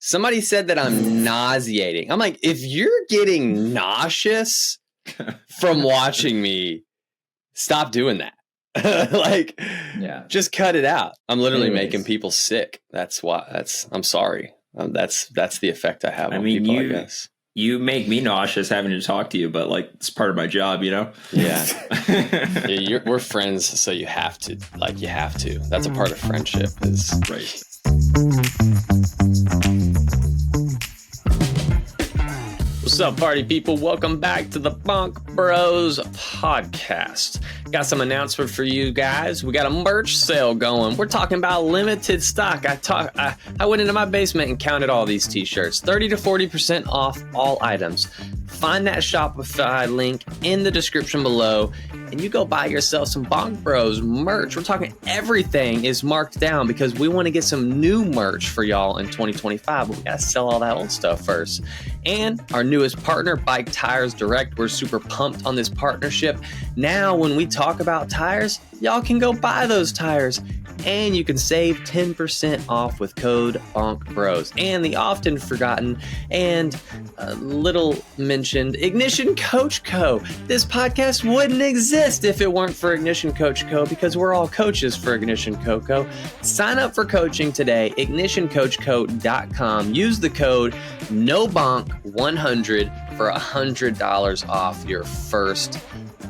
Somebody said that I'm nauseating. I'm like, if you're getting nauseous from watching me, stop doing that. Like, just cut it out. I'm literally making people sick. That's why. I'm sorry. That's the effect I have on people, I guess. You make me nauseous having to talk to you, but like it's part of my job, you know? Yeah. We're friends, so you have to. Like, you have to. That's a part of friendship. Is right. What's up, party people? Welcome back to the Bonk Bros podcast. Got some announcement for you guys. We got a merch sale going. We're talking about limited stock. I went into my basement and counted all these t-shirts. 30 to 40% off all items. Find that Shopify link in the description below, and you go buy yourself some Bonk Bros merch. We're talking everything is marked down because we want to get some new merch for y'all in 2025, but we got to sell all that old stuff first. And our newest partner, Bike Tires Direct, we're super pumped on this partnership. Now, when we talk about tires, y'all can go buy those tires. And you can save 10% off with code BONKBROS. And the often forgotten and little mentioned Ignition Coach Co. This podcast wouldn't exist if it weren't for Ignition Coach Co. because we're all coaches for Ignition Co. Sign up for coaching today, ignitioncoachco.com. Use the code NOBONK100 for $100 off your first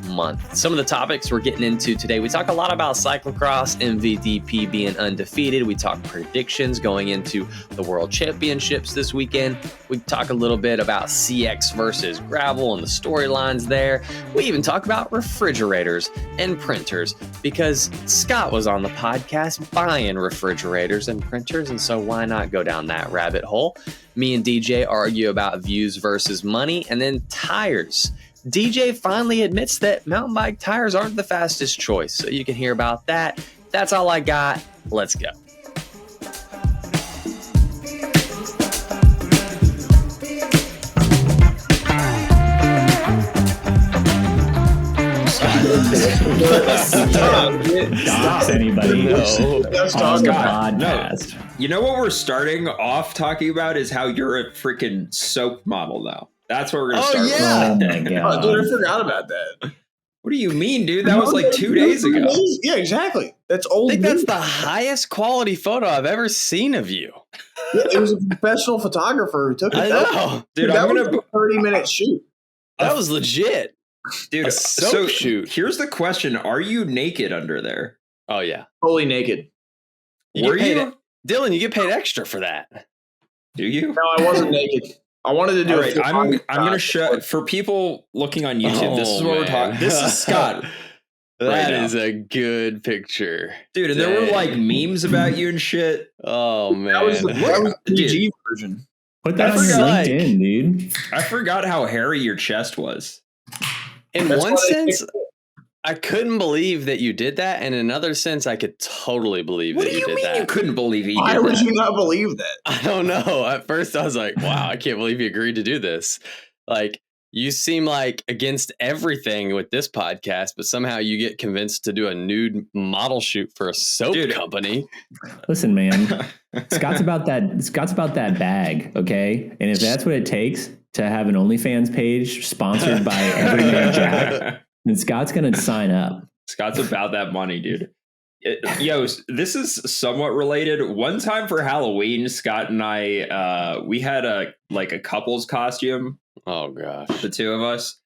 month. Some of the topics we're getting into today, we talk a lot about cyclocross, MVDP being undefeated. We talk predictions going into the World Championships this weekend. We talk a little bit about CX versus gravel and the storylines there. We even talk about refrigerators and printers because Scott was on the podcast buying refrigerators and printers, and so why not go down that rabbit hole? Me and DJ argue about views versus money, and then tires. DJ finally admits that mountain bike tires aren't the fastest choice, so you can hear about that. That's all I got. Let's go. Stop anybody. No. You know what we're starting off talking about is how you're a freaking soap model now. That's what we're going to start with. Oh my God. Dude, I forgot about that. What do you mean, dude? That was like 2 days ago. Yeah, exactly. That's old. I think that's the highest quality photo I've ever seen of you. Yeah, it was a professional photographer who took it. I know. Dude, that was a 30-minute shoot. That was legit. Dude, a soap shoot. Here's the question. Are you naked under there? Oh, yeah. Fully naked. Were you? Dylan, you get paid extra for that. Do you? No, I wasn't naked. I wanted to do it. I'm going to show for people looking on YouTube. This is what we're talking. This is Scott. That is a good picture, dude. And there were like memes about you and shit. Oh man, that was the PG version. Put that on your LinkedIn, dude. I forgot how hairy your chest was. In one sense, I couldn't believe that you did that, and in another sense, I could totally believe that you did that. You couldn't believe he did Why would you not believe that? I don't know. At first, I was like, "Wow, I can't believe you agreed to do this." Like, you seem like against everything with this podcast, but somehow you get convinced to do a nude model shoot for a soap company. Listen, man, Scott's about that bag, okay? And if that's what it takes to have an OnlyFans page sponsored by Everyman Jack, then Scott's gonna sign up. Scott's about that money, dude. Yo, this is somewhat related. One time for Halloween, Scott and I, we had a couple's costume. Oh gosh, the two of us.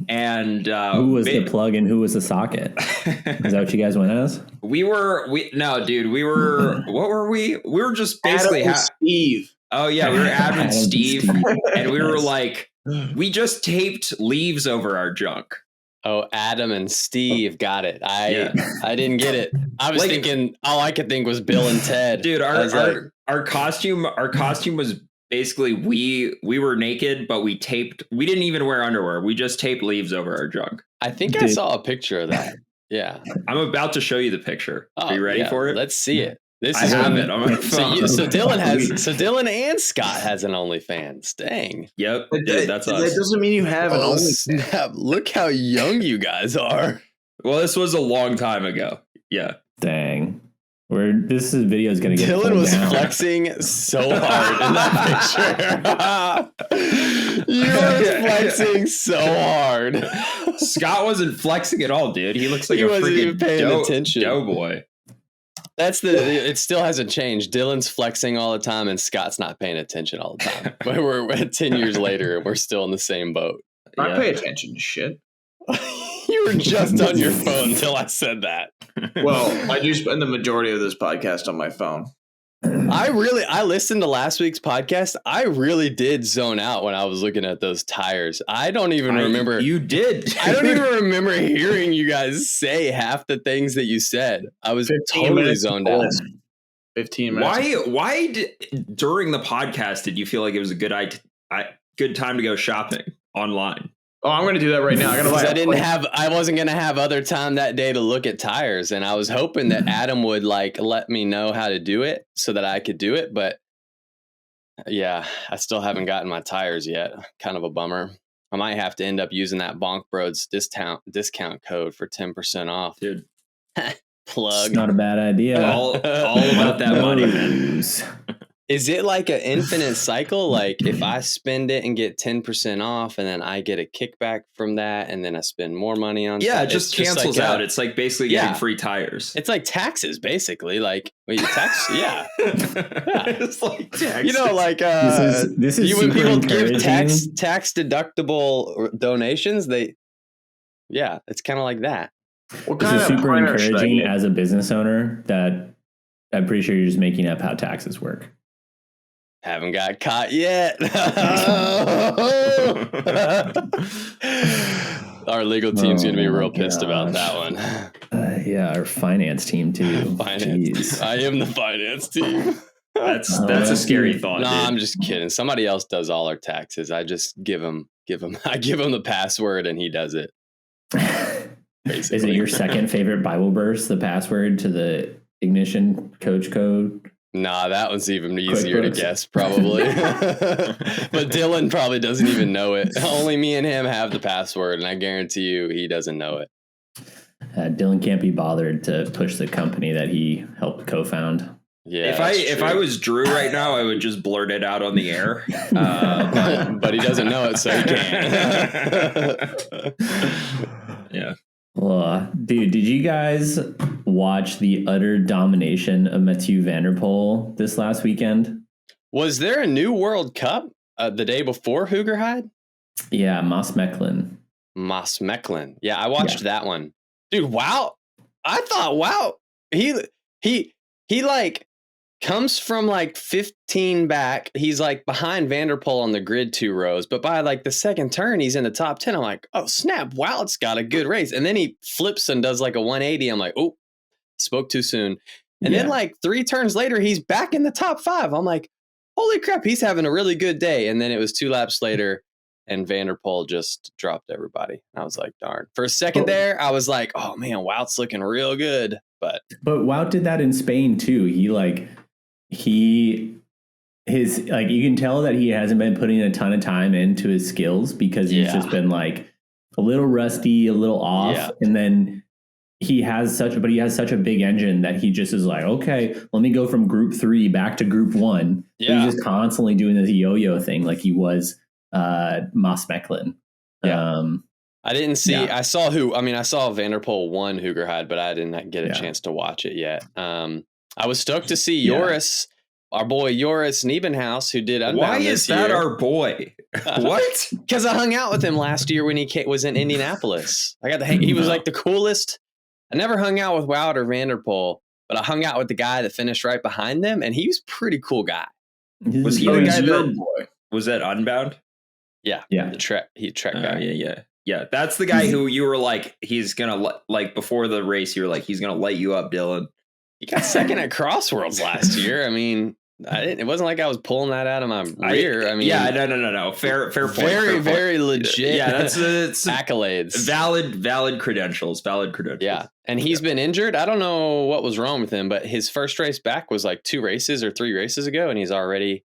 And who was the plug and who was the socket? Is that what you guys went as? We were. What were we? We were just basically Steve. Oh yeah, we were Adam and Steve, and we were like, we just taped leaves over our junk. Oh, Adam and Steve, got it. I didn't get it. I was thinking all I could think was Bill and Ted. Dude, our costume was basically we were naked, but we didn't even wear underwear. We just taped leaves over our junk. I think I saw a picture of that. Yeah. I'm about to show you the picture. Are you ready for it? Let's see it. I have it on my phone. So Dylan and Scott has an OnlyFans. Dang. Yep. Dude, that's us. That doesn't mean you have an OnlyFans. Snap. Look how young you guys are. Well, this was a long time ago. Yeah. Dang. This video is going to get Dylan pulled was down. flexing so hard in that picture. You were flexing so hard. Scott wasn't flexing at all, dude. He looks like He a wasn't even freaking paying attention. doughboy. It still hasn't changed. Dylan's flexing all the time and Scott's not paying attention all the time. But we're 10 years later and we're still in the same boat. I pay attention to shit. You were just on your phone until I said that. Well, I do spend the majority of this podcast on my phone. I listened to last week's podcast. I really did zone out when I was looking at those tires. I don't even remember. You did. I don't even remember hearing you guys say half the things that you said. I was totally zoned out. 15 minutes. Why during the podcast did you feel like it was a good time to go shopping online? Oh, I'm going to do that right now. I wasn't going to have other time that day to look at tires. And I was hoping that Adam would let me know how to do it so that I could do it. But yeah, I still haven't gotten my tires yet. Kind of a bummer. I might have to end up using that Bonk Bros discount code for 10% off. Dude. Plug. It's not a bad idea. All about that money, man. Is it like an infinite cycle? Like if I spend it and get 10% off and then I get a kickback from that and then I spend more money on it just cancels out. It's like basically getting free tires. It's like taxes, basically. Like wait, tax? Yeah. It's like taxes. You know, like this is when people give encouraging. tax deductible donations, it's kind of like that. What This kind is of super printer should I encouraging get? as a business owner that I'm pretty sure you're just making up how taxes work. Haven't got caught yet. Our legal team's going to be real pissed about that one. Yeah, our finance team too. Finance. I am the finance team. That's a scary thought. No, dude. I'm just kidding. Somebody else does all our taxes. I just give him the password and he does it. Basically. Is it your second favorite Bible verse, the password to the ignition coach code? Nah, that one's even easier to QuickBooks. guess, probably. But Dylan probably doesn't even know it. Only me and him have the password, and I guarantee you he doesn't know it. Dylan can't be bothered to push the company that he helped co-found. Yeah. If I was Drew right now, I would just blurt it out on the air. But he doesn't know it, so he can't. Yeah. Well, dude, did you guys watch the utter domination of Mathieu van der Poel this last weekend? Was there a new World Cup the day before Hoogerheide? Yeah, Maasmechelen. Yeah, I watched that one. Dude, wow. I thought, wow. He like comes from like 15 back. He's like behind Van der Poel on the grid 2 rows, but by like the second turn, he's in the top 10. I'm like, oh snap, Wout's got a good race. And then he flips and does like a 180. I'm like, oh, spoke too soon. And then like 3 turns later, he's back in the top 5. I'm like, holy crap, he's having a really good day. And then it was 2 laps later and Van der Poel just dropped everybody. I was like, darn. For a second there, I was like, oh man, Wout's looking real good. But Wout did that in Spain too. You can tell that he hasn't been putting a ton of time into his skills because he's just been like a little rusty, a little off. Yeah. And then he has such a big engine that he just is like, okay, let me go from group 3 back to group 1. Yeah. He's just constantly doing this yo-yo thing like he was Maasmechelen. Yeah. I didn't see. Yeah. I saw Van der Poel won Hoogerheide, but I didn't get a chance to watch it yet. I was stoked to see Joris, our boy Joris Niebenhaus, who did Unbound. Why is that our boy? What? Because I hung out with him last year when he was in Indianapolis. I got to hang. He was like the coolest. I never hung out with Wout or Van der Poel, but I hung out with the guy that finished right behind them, and he was a pretty cool guy. Was he the guy that was that Unbound? Yeah. The track guy. Yeah, that's the guy who you were like, he's gonna like before the race. You were like, he's gonna light you up, Dylan. He got second at Crossworlds last year. I mean, it wasn't like I was pulling that out of my rear. No. Fair point. Very legit. Yeah, it's accolades. Valid credentials. Yeah, and he's been injured. I don't know what was wrong with him, but his first race back was like 2 races or 3 races ago, and he's already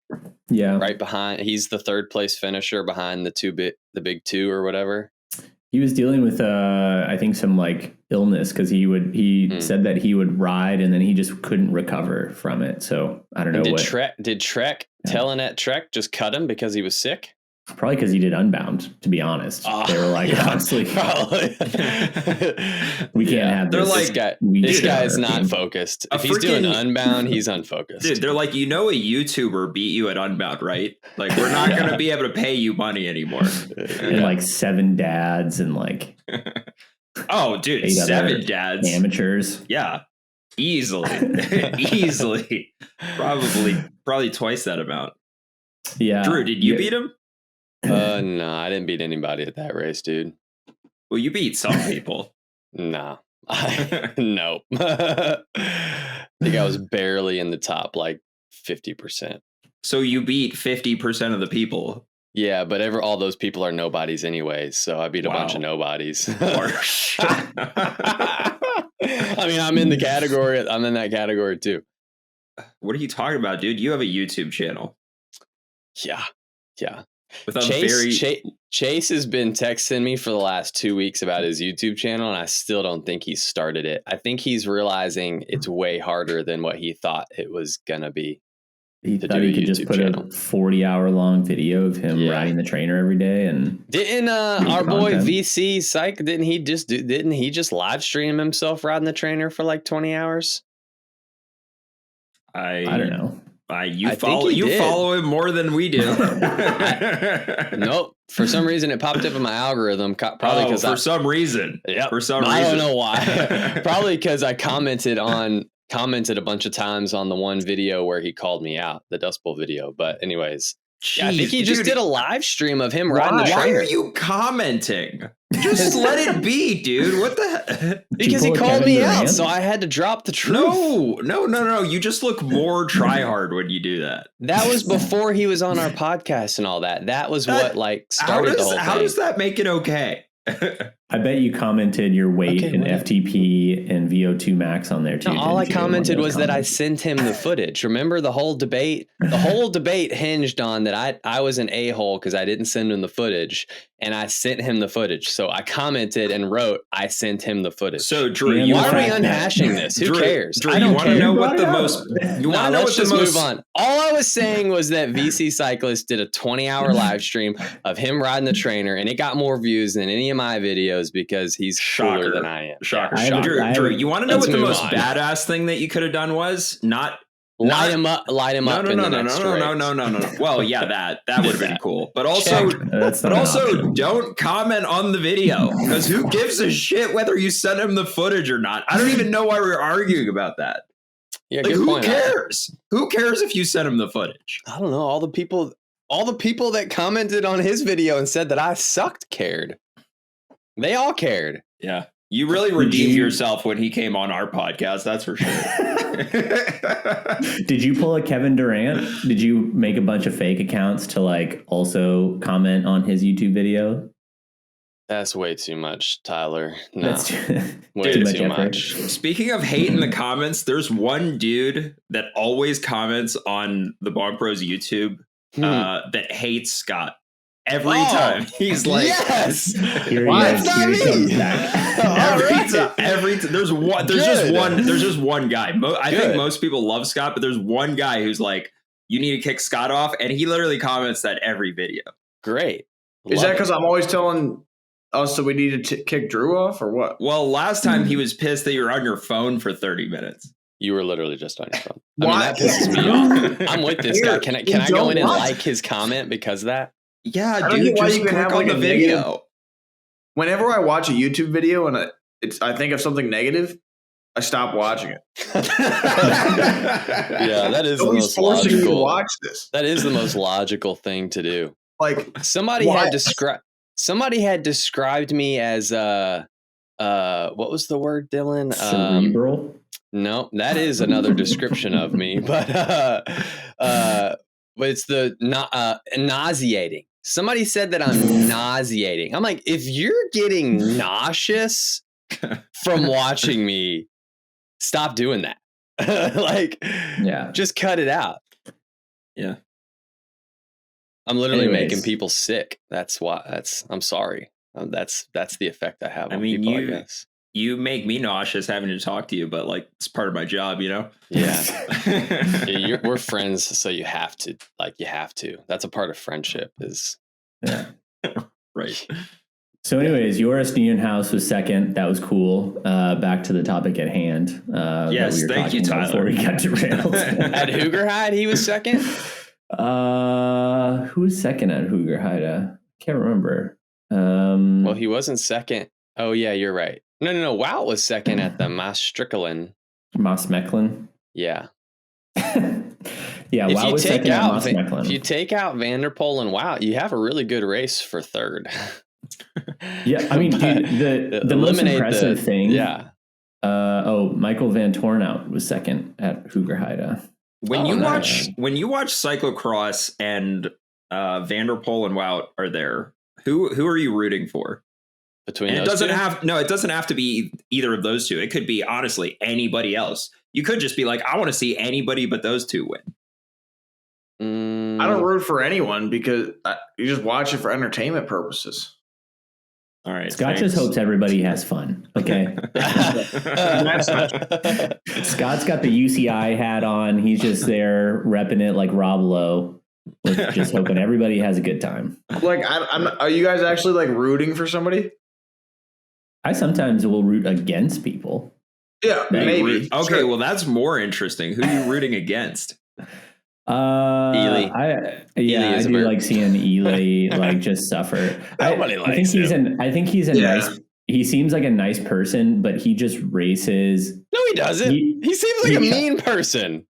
right behind. He's the 3rd place finisher behind the big 2 or whatever. He was dealing with I think some like illness because he said that he would ride and then he just couldn't recover from it. So I don't know Did Trek Telenet Trek just cut him because he was sick? Probably because he did Unbound, to be honest. They were like, honestly, probably. We can't have they're this. Like, this guy is not focused. If he's doing Unbound, he's unfocused. Dude, they're like, a YouTuber beat you at Unbound, right? Like, we're not going to be able to pay you money anymore. And like 7 dads and like... Oh, dude, 7 dads. Amateurs. Yeah. Easily. Easily. Probably twice that amount. Yeah. Drew, did you beat him? No, I didn't beat anybody at that race, dude. Well, you beat some people. Nah. No. I think I was barely in the top, like 50%. So you beat 50% of the people. Yeah, but all those people are nobodies anyways, so I beat a bunch of nobodies. I mean, I'm in that category too. What are you talking about, dude? You have a YouTube channel. Yeah. With a Chase has been texting me for the last 2 weeks about his YouTube channel, and I still don't think he's started it. I think he's realizing it's way harder than what he thought it was gonna be. He thought he could just put a 40-hour-long video of him riding the trainer every day, and didn't our boy VC Psych? Didn't he just live stream himself riding the trainer for like 20 hours? I don't know. You follow him more than we do. Nope. For some reason, it popped up in my algorithm. Probably because for some reason. Yeah. For some reason. I don't know why. Probably because I commented a bunch of times on the one video where he called me out, the Dust Bowl video. But anyways, I think he just did a live stream of him riding the trainer. Why are you commenting? Just let it be, dude. What the? Because he called me out, so I had to drop the truth. No. You just look more tryhard when you do that. That was before he was on our podcast and all that. That was what started the whole thing. How does that make it okay? I bet you commented your weight and FTP and VO2 max on there too. No, all I commented was that I sent him the footage. Remember the whole debate? The whole debate hinged on that I was an a-hole because I didn't send him the footage, and I sent him the footage. So I commented and wrote, I sent him the footage. So Drew, why are we unhashing this? Who cares? Drew, I don't want to know what the most. You want to know what the most. Move on. All I was saying was that VC Cyclist did a 20-hour live stream of him riding the trainer, and it got more views than any of my videos because he's cooler than I am. Shocker. Drew, you want to know what the most badass thing that you could have done was? Light him up. No. Well, yeah, that would have been cool. But also, don't comment on the video because who gives a shit whether you sent him the footage or not? I don't even know why we're arguing about that. Yeah, who cares? Who cares if you sent him the footage? I don't know. All the people that commented on his video and said that I sucked cared. They all cared. Yeah. You really redeemed yourself when he came on our podcast. That's for sure. Did you pull a Kevin Durant? Did you make a bunch of fake accounts to also comment on his YouTube video? That's way too much, Tyler. No, that's way too much. Speaking of hate in the comments, there's one dude that always comments on the Bonk Bros YouTube that hates Scott. Every time he's like, yes, here he back. There's just one guy. I think most people love Scott, but there's one guy who's like, you need to kick Scott off, and he literally comments that every video. Great. Is that because I'm always telling us that we need to kick Drew off, or what? Well, last time he was pissed that you were on your phone for 30 minutes. You were literally just on your phone. I mean, that pisses me off. I'm with this guy. Can I go in and like his comment because of that? Yeah, dude, just click on the video. Whenever I watch a YouTube video and I think of something negative, I stop watching it. Yeah, that is the most logical. Watch this. That is the most logical thing to do. Like somebody had described me as what was the word, Dylan? Cerebral. No, that is another description of me, but it's the nauseating. Somebody said that I'm nauseating. I'm like, if you're getting nauseous from watching me, stop doing that. Just cut it out. Yeah. I'm literally making people sick. That's why. I'm sorry. That's the effect I have on people, I guess. you make me nauseous having to talk to you, but like it's part of my job, you know? Yeah. We're friends, so you have to. That's a part of friendship is. Yeah. Right. So anyways, your Estonian house was second. That was cool. Back to the topic at hand. Yes, thank you, Tyler. Before we got derailed. At Hoogerheide, he was second? Who was second at Hoogerheide? Can't remember. Well, he wasn't second. Oh, yeah, you're right. No. Wout was second at the Maastrichtelen. Maasmechelen? Yeah. Yeah, Wout was second at Maasmechelen. If you take out Vanderpoel and Wout, you have a really good race for third. Yeah, I mean, dude, the most impressive thing. Yeah. Michael Van Tornout was second at Hoogerheide. When you watch cyclocross and Vanderpoel and Wout are there, who are you rooting for? Between and it doesn't have to be either of those two. It could be honestly anybody else. You could just be like, I want to see anybody but those two win. I don't root for anyone because you just watch it for entertainment purposes. All right. Scott just hopes everybody has fun. Okay. Scott's got the UCI hat on. He's just there repping it like Rob Lowe, just hoping everybody has a good time. Like, are you guys actually like rooting for somebody? I sometimes will root against people. Yeah, maybe. Okay, sure. Well, that's more interesting. Who are you rooting against? Ely. I do like seeing Ely like just suffer. Nobody likes him. I think he's a nice. He seems like a nice person, but he just races. No, he doesn't. He seems like a mean person.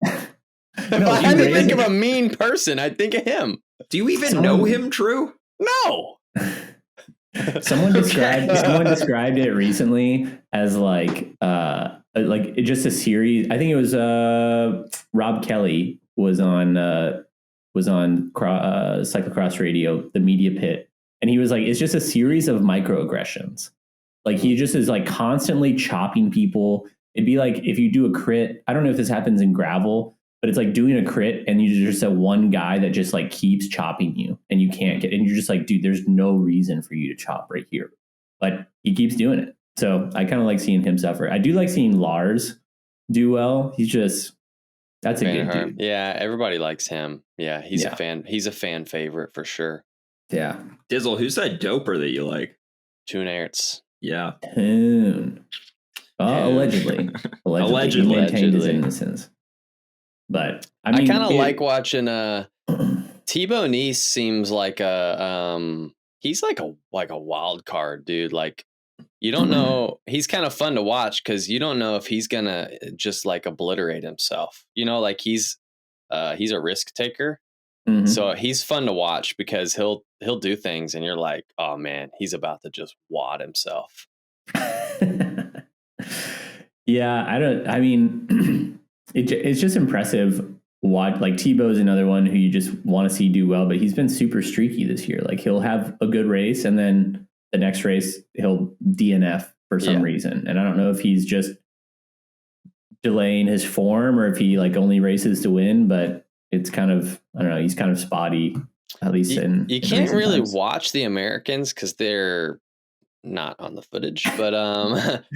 If No, I had to think of a mean person, I'd think of him. Do you even know him, Drew? No. Someone described it recently as like just a series. I think it was Rob Kelly was on Cyclocross Radio, the Media Pit, and he was like, it's just a series of microaggressions. Like he just is like constantly chopping people. It'd be like if you do a crit. I don't know if this happens in gravel, but it's like doing a crit and you just have one guy that just like keeps chopping you and you can't get, and you're just like, dude, there's no reason for you to chop right here. But he keeps doing it. So I kind of like seeing him suffer. I do like seeing Lars do well. That's a good dude. Yeah, everybody likes him. Yeah, he's a fan. He's a fan favorite for sure. Yeah. Dizzle, who's that doper that you like? Toon Aerts. Yeah. Toon. Allegedly. He maintained his innocence. But I mean, I kind of like watching Thibaut Nice seems like he's like a wild card, dude. Like you don't know, he's kind of fun to watch because you don't know if he's gonna just like obliterate himself. You know, like he's a risk taker. Mm-hmm. So he's fun to watch because he'll do things and you're like, oh man, he's about to just wad himself. Yeah, it's just impressive. Like Thibaut's another one who you just want to see do well, but he's been super streaky this year. Like he'll have a good race and then the next race he'll DNF for some reason. And I don't know if he's just delaying his form or if he like only races to win, but it's kind of, I don't know, he's kind of spotty, at least you can't really watch the Americans because they're not on the footage, but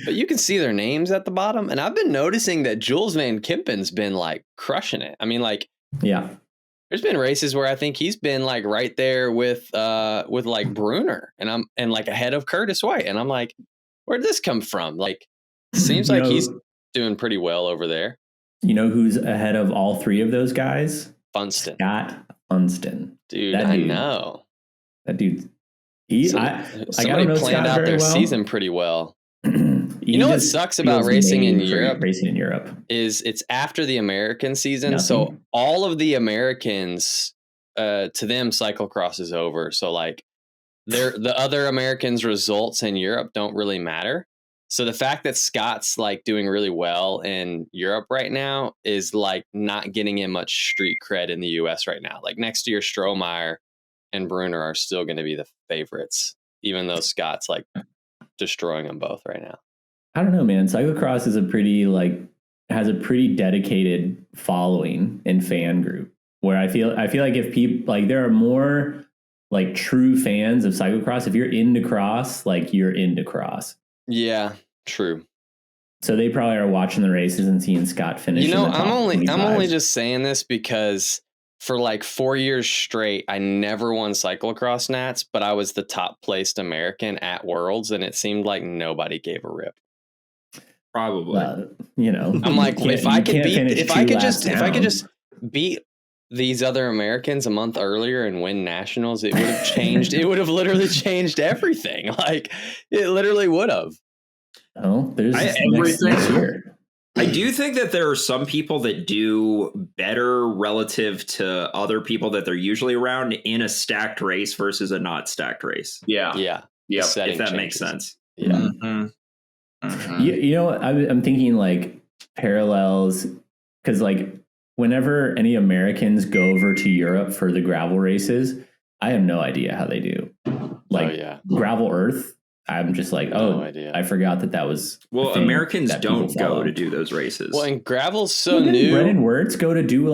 but you can see their names at the bottom. And I've been noticing that Jules Van Kempen's been like crushing it. I mean, like, yeah, there's been races where I think he's been like right there with like Brunner and like ahead of Curtis White. And I'm like, where'd this come from? Like, seems like he's doing pretty well over there. You know who's ahead of all three of those guys? Funston. Scott Funston. Dude, I know. That dude. Somebody planned out their season pretty well. You know what sucks about racing in Europe? Is it's after the American season. So all of the Americans, to them, cyclocross is over. So like the other Americans' results in Europe don't really matter. So the fact that Scott's like doing really well in Europe right now is like not getting him much street cred in the US right now. Like next year, Strohmeyer and Brunner are still going to be the favorites, even though Scott's like destroying them both right now. I don't know, man. Cyclocross is has a pretty dedicated following and fan group where I feel like if people like there are more like true fans of cyclocross, if you're into cross, like you're into cross. Yeah. True. So they probably are watching the races and seeing Scott finish. I'm only just saying this because for like 4 years straight, I never won cyclocross nats, but I was the top placed American at Worlds, and it seemed like nobody gave a rip. Probably. I'm like, if I could just beat these other Americans a month earlier and win nationals, it would have changed. It would have literally changed everything. Like, it literally would have. Oh, there's everything here. I do think that there are some people that do better relative to other people that they're usually around in a stacked race versus a not stacked race. Yeah. If that makes sense. Yeah. Mm-hmm. Mm-hmm. I'm thinking like parallels, because like whenever any Americans go over to Europe for the gravel races, I have no idea how they do. Like Gravel Earth, I'm just like, no idea. I forgot that was. Well, Americans don't go to do those races. Well, and gravel's so new. Brennan Wirtz go to do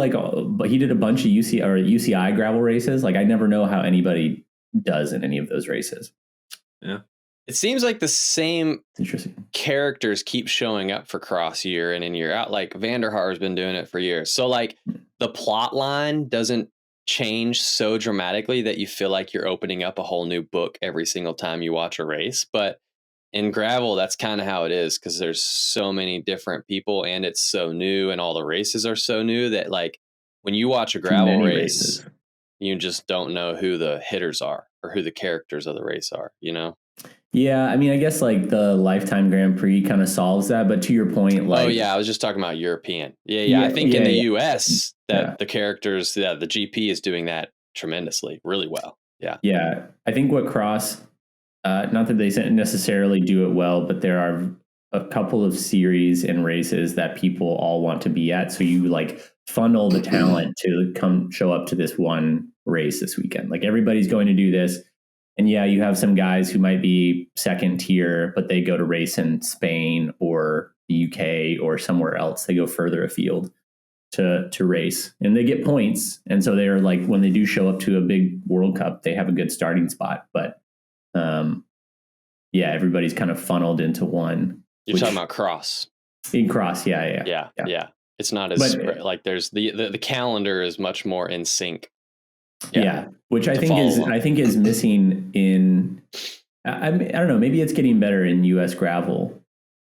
but he did a bunch of UCI gravel races. Like I never know how anybody does in any of those races. Yeah. It seems like the same characters keep showing up for cross year in and year out. Like Vanderhaar has been doing it for years. So like the plot line doesn't change so dramatically that you feel like you're opening up a whole new book every single time you watch a race. But in gravel, that's kind of how it is, because there's so many different people and it's so new and all the races are so new that like when you watch a gravel race, you just don't know who the hitters are or who the characters of the race are, Yeah, I mean, I guess like the Lifetime Grand Prix kind of solves that. But to your point, like, I was just talking about European. Yeah. I think in the US that the characters, the GP is doing that tremendously, really well. Yeah. I think what cross, not that they necessarily do it well, but there are a couple of series and races that people all want to be at. So you like funnel the talent to come show up to this one race this weekend. Like everybody's going to do this. And you have some guys who might be second tier, but they go to race in Spain or the UK or somewhere else. They go further afield to race and they get points. And so they're like, when they do show up to a big World Cup, they have a good starting spot. But everybody's kind of funneled into one. You're talking about cross. In cross, yeah. It's not as like there's the calendar is much more in sync. Yeah, which I think is missing in. I don't know. Maybe it's getting better in U.S. gravel.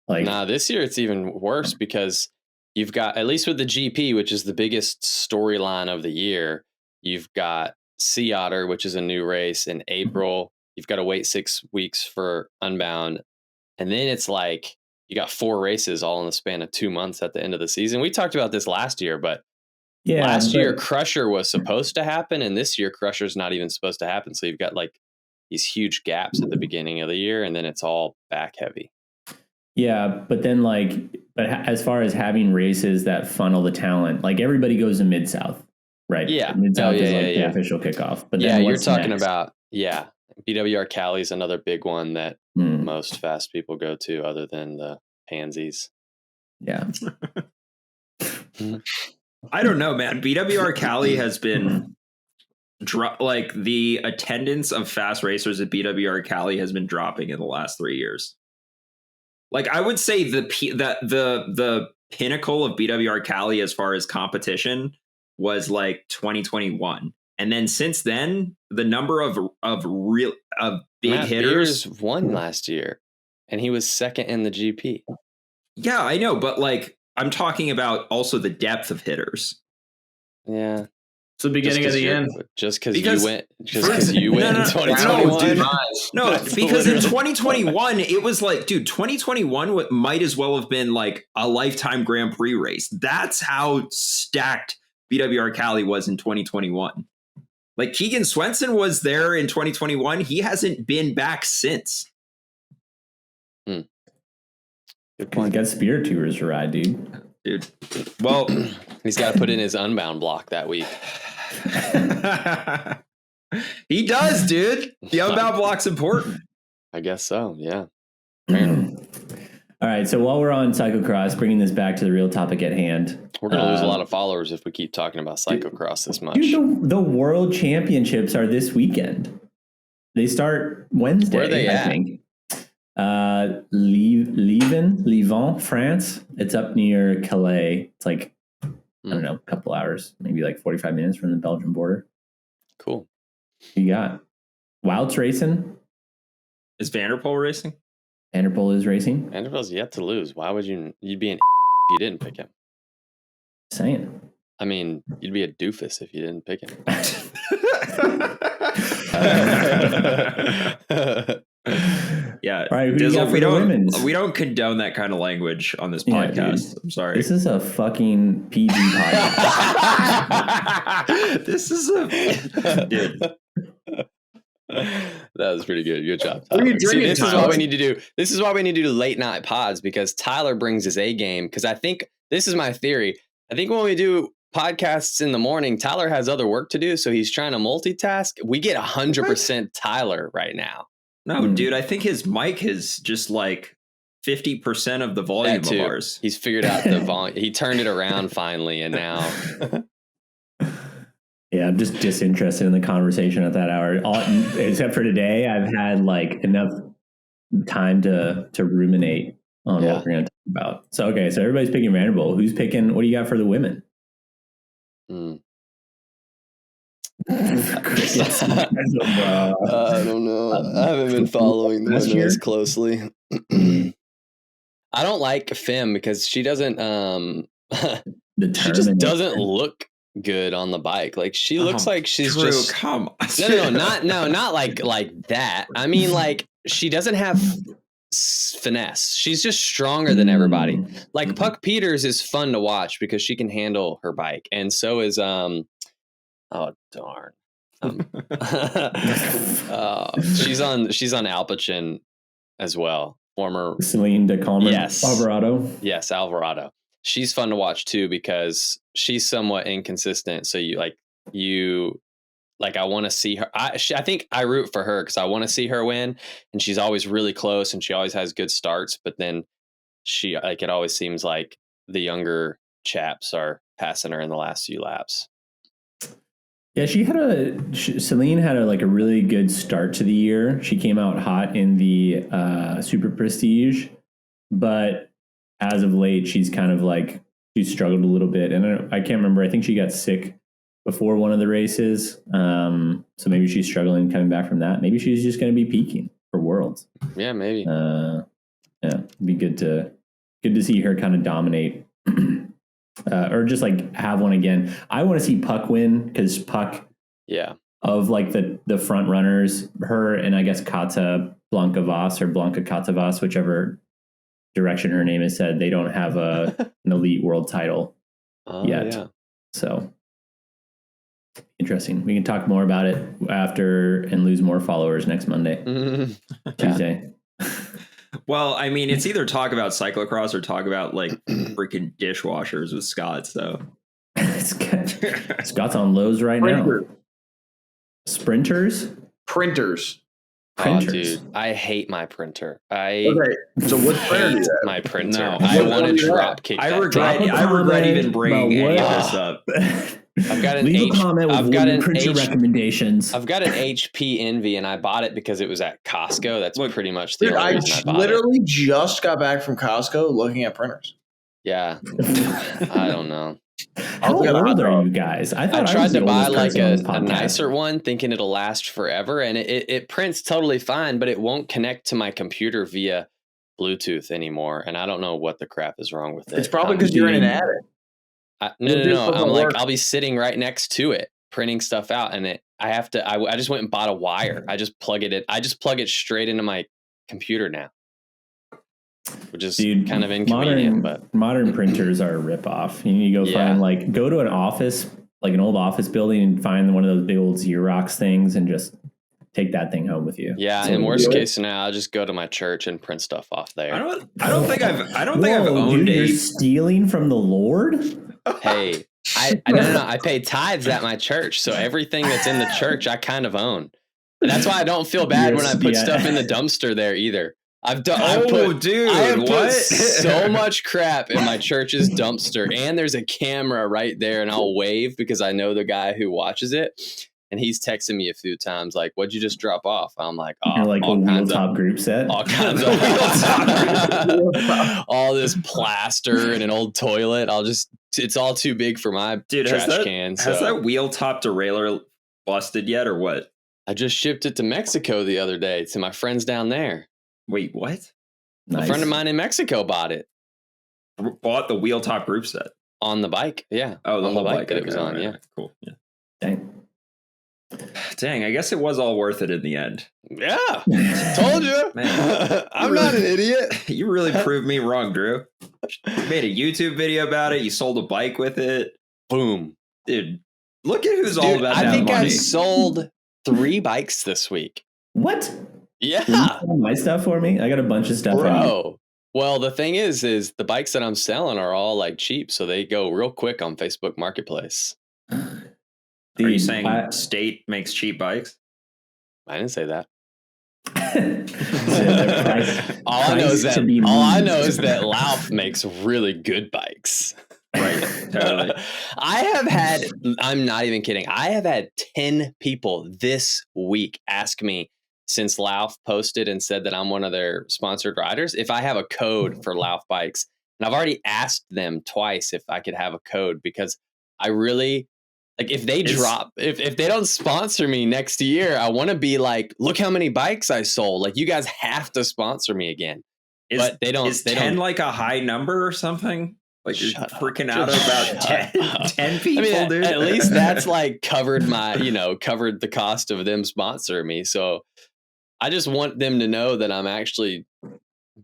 This year it's even worse because you've got, at least with the GP, which is the biggest storyline of the year. You've got Sea Otter, which is a new race in April. You've got to wait 6 weeks for Unbound, and then it's like you got 4 races all in the span of 2 months at the end of the season. We talked about this last year, but. Last year Crusher was supposed to happen, and this year Crusher's not even supposed to happen. So you've got like these huge gaps at the beginning of the year, and then it's all back heavy. Yeah, but then as far as having races that funnel the talent, like everybody goes to Mid-South, right? Yeah, Mid-South is the official kickoff. But then you're talking about BWR Cali is another big one that most fast people go to, other than the pansies. Yeah. I don't know, man. BWR Cali has been like the attendance of fast racers at BWR Cali has been dropping in the last 3 years. Like I would say the pinnacle of BWR Cali as far as competition was like 2021, and then since then the number of big Matt hitters Beers won last year, and he was second in the GP. Yeah, I know, but like. I'm talking about also the depth of hitters. Yeah. It's the beginning of the end. Just because you went in 2021. No, because in 2021, it was like, dude, 2021 might as well have been like a lifetime Grand Prix race. That's how stacked BWR Cali was in 2021. Like Keegan Swenson was there in 2021. He hasn't been back since. Good point. Got Spirit Tours to ride, dude. Well, he's got to put in his Unbound block that week. He does, dude. The Unbound block's important. I guess so. Yeah. All right. So while we're on cyclocross, bringing this back to the real topic at hand, we're going to lose a lot of followers if we keep talking about cyclocross this much. Dude, the World Championships are this weekend. They start Wednesday. Where are they at? I think. Lieven, France. It's up near Calais. It's like, I don't know, a couple hours, maybe like 45 minutes from the Belgian border. Cool. You got Wout's racing. Is Vanderpool racing? Vanderpool is racing. Vanderpool's yet to lose. Why would you'd be an if you didn't pick him? Saying. I mean, you'd be a doofus if you didn't pick him. Yeah. All right, Dizzle, we don't condone that kind of language on this podcast. Dude, I'm sorry. This is a fucking PG podcast. This is a dude. That was pretty good. Good job, Tyler. See, this is what we need to do. This is why we need to do late night pods, because Tyler brings his A game. Because I think this is my theory. I think when we do podcasts in the morning, Tyler has other work to do, so he's trying to multitask. We get 100% Tyler right now. No, dude, I think his mic is just like 50% of the volume of ours. He's figured out the volume. He turned it around finally, and now. Yeah, I'm just disinterested in the conversation at that hour. Except for today, I've had like enough time to ruminate on what we're going to talk about. So, okay, so everybody's picking Vanderbilt. Who's picking? What do you got for the women? I don't know. I haven't been following the women as closely. I don't like Femme because she doesn't. She just doesn't look good on the bike. Like she looks like she's just. Come on. Not like that. I mean, like she doesn't have finesse. She's just stronger than everybody. Like Puck Peters is fun to watch because she can handle her bike, and so is oh darn. She's on Alpecin as well. Former Celine de Calmer. Yes. Alvarado. Yes, Alvarado. She's fun to watch too because she's somewhat inconsistent. So I want to see her. I think I root for her because I want to see her win, and she's always really close and she always has good starts. But then it always seems like the younger chaps are passing her in the last few laps. Yeah, Celine had a really good start to the year. She came out hot in the Super Prestige, but as of late, she's kind of she's struggled a little bit. And I can't remember. I think she got sick before one of the races. So maybe she's struggling coming back from that. Maybe she's just going to be peaking for Worlds. Yeah, maybe. Yeah, it'd be good to see her kind of dominate. Or just have one again. I want to see Puck win because Puck, of the front runners, her and I guess Kata Blanca Voss or Blanca Kata Voss, whichever direction her name is said, they don't have an elite world title yet. Yeah. So interesting. We can talk more about it after and lose more followers next Monday, Tuesday. Well, I mean, it's either talk about cyclocross or talk about freaking dishwashers with Scott. So Scott's on lows right now. Sprinters? Printers. Oh, dude, I hate my printer. Okay, so what printer do you have? My printer. No, I want to drop kick. I regret even bringing any of this up. I've got an printer recommendations. I've got an HP Envy, and I bought it because it was at Costco. That's pretty much the only reason I bought it. I literally just got back from Costco looking at printers. Yeah, I don't know. How old are you guys? I tried to buy a nicer one, thinking it'll last forever, and it prints totally fine, but it won't connect to my computer via Bluetooth anymore, and I don't know what the crap is wrong with it. It's probably because you're in an attic. No. I'm I'll be sitting right next to it, printing stuff out, and I just went and bought a wire. I just plug it in. I just plug it straight into my computer now, which is kind of inconvenient. But modern printers are a ripoff. You need to go find go to an office, an old office building, and find one of those big old Xerox things, and just take that thing home with you. Yeah, so in worst case scenario, I'll just go to my church and print stuff off there. I don't think I've owned You're stealing from the Lord. Hey, I pay tithes at my church, so everything that's in the church I kind of own. And that's why I don't feel bad when I put stuff in the dumpster there either. I have put so much crap in my church's dumpster, and there's a camera right there, and I'll wave because I know the guy who watches it. And he's texting me a few times like, "What'd you just drop off?" I'm like, "Oh, You're like a wheel top group set. All kinds of all this plaster and an old toilet. It's all too big for my trash can. So. Has that wheel top derailleur busted yet or what? I just shipped it to Mexico the other day to my friends down there. Wait, what? Nice. A friend of mine in Mexico bought it. Bought the wheel top group set on the bike. Yeah. Oh, the whole bike that it was on. Right, yeah. Cool. Yeah. Dang, I guess it was all worth it in the end. Yeah. Told you. Man, I'm not an idiot. You really proved me wrong, Drew. You made a YouTube video about it. You sold a bike with it. Boom. Dude, look at who's all about that money. I think I've sold 3 bikes this week. What? Yeah. My stuff for me? I got a bunch of stuff. Bro. Well, the thing is the bikes that I'm selling are all like cheap. So they go real quick on Facebook Marketplace. Are you saying State makes cheap bikes? I didn't say that. All I know is that Lauf makes really good bikes. Right. Totally. I'm not even kidding. I have had 10 people this week ask me since Lauf posted and said that I'm one of their sponsored riders if I have a code for Lauf bikes. And I've already asked them twice if I could have a code because I really like if they if they don't sponsor me next year, I want to be like, look how many bikes I sold. Like you guys have to sponsor me again. But they don't. Is 10 like a high number or something? Like you're freaking out about 10 people, dude. At least that's like covered the cost of them sponsoring me. So I just want them to know that I'm actually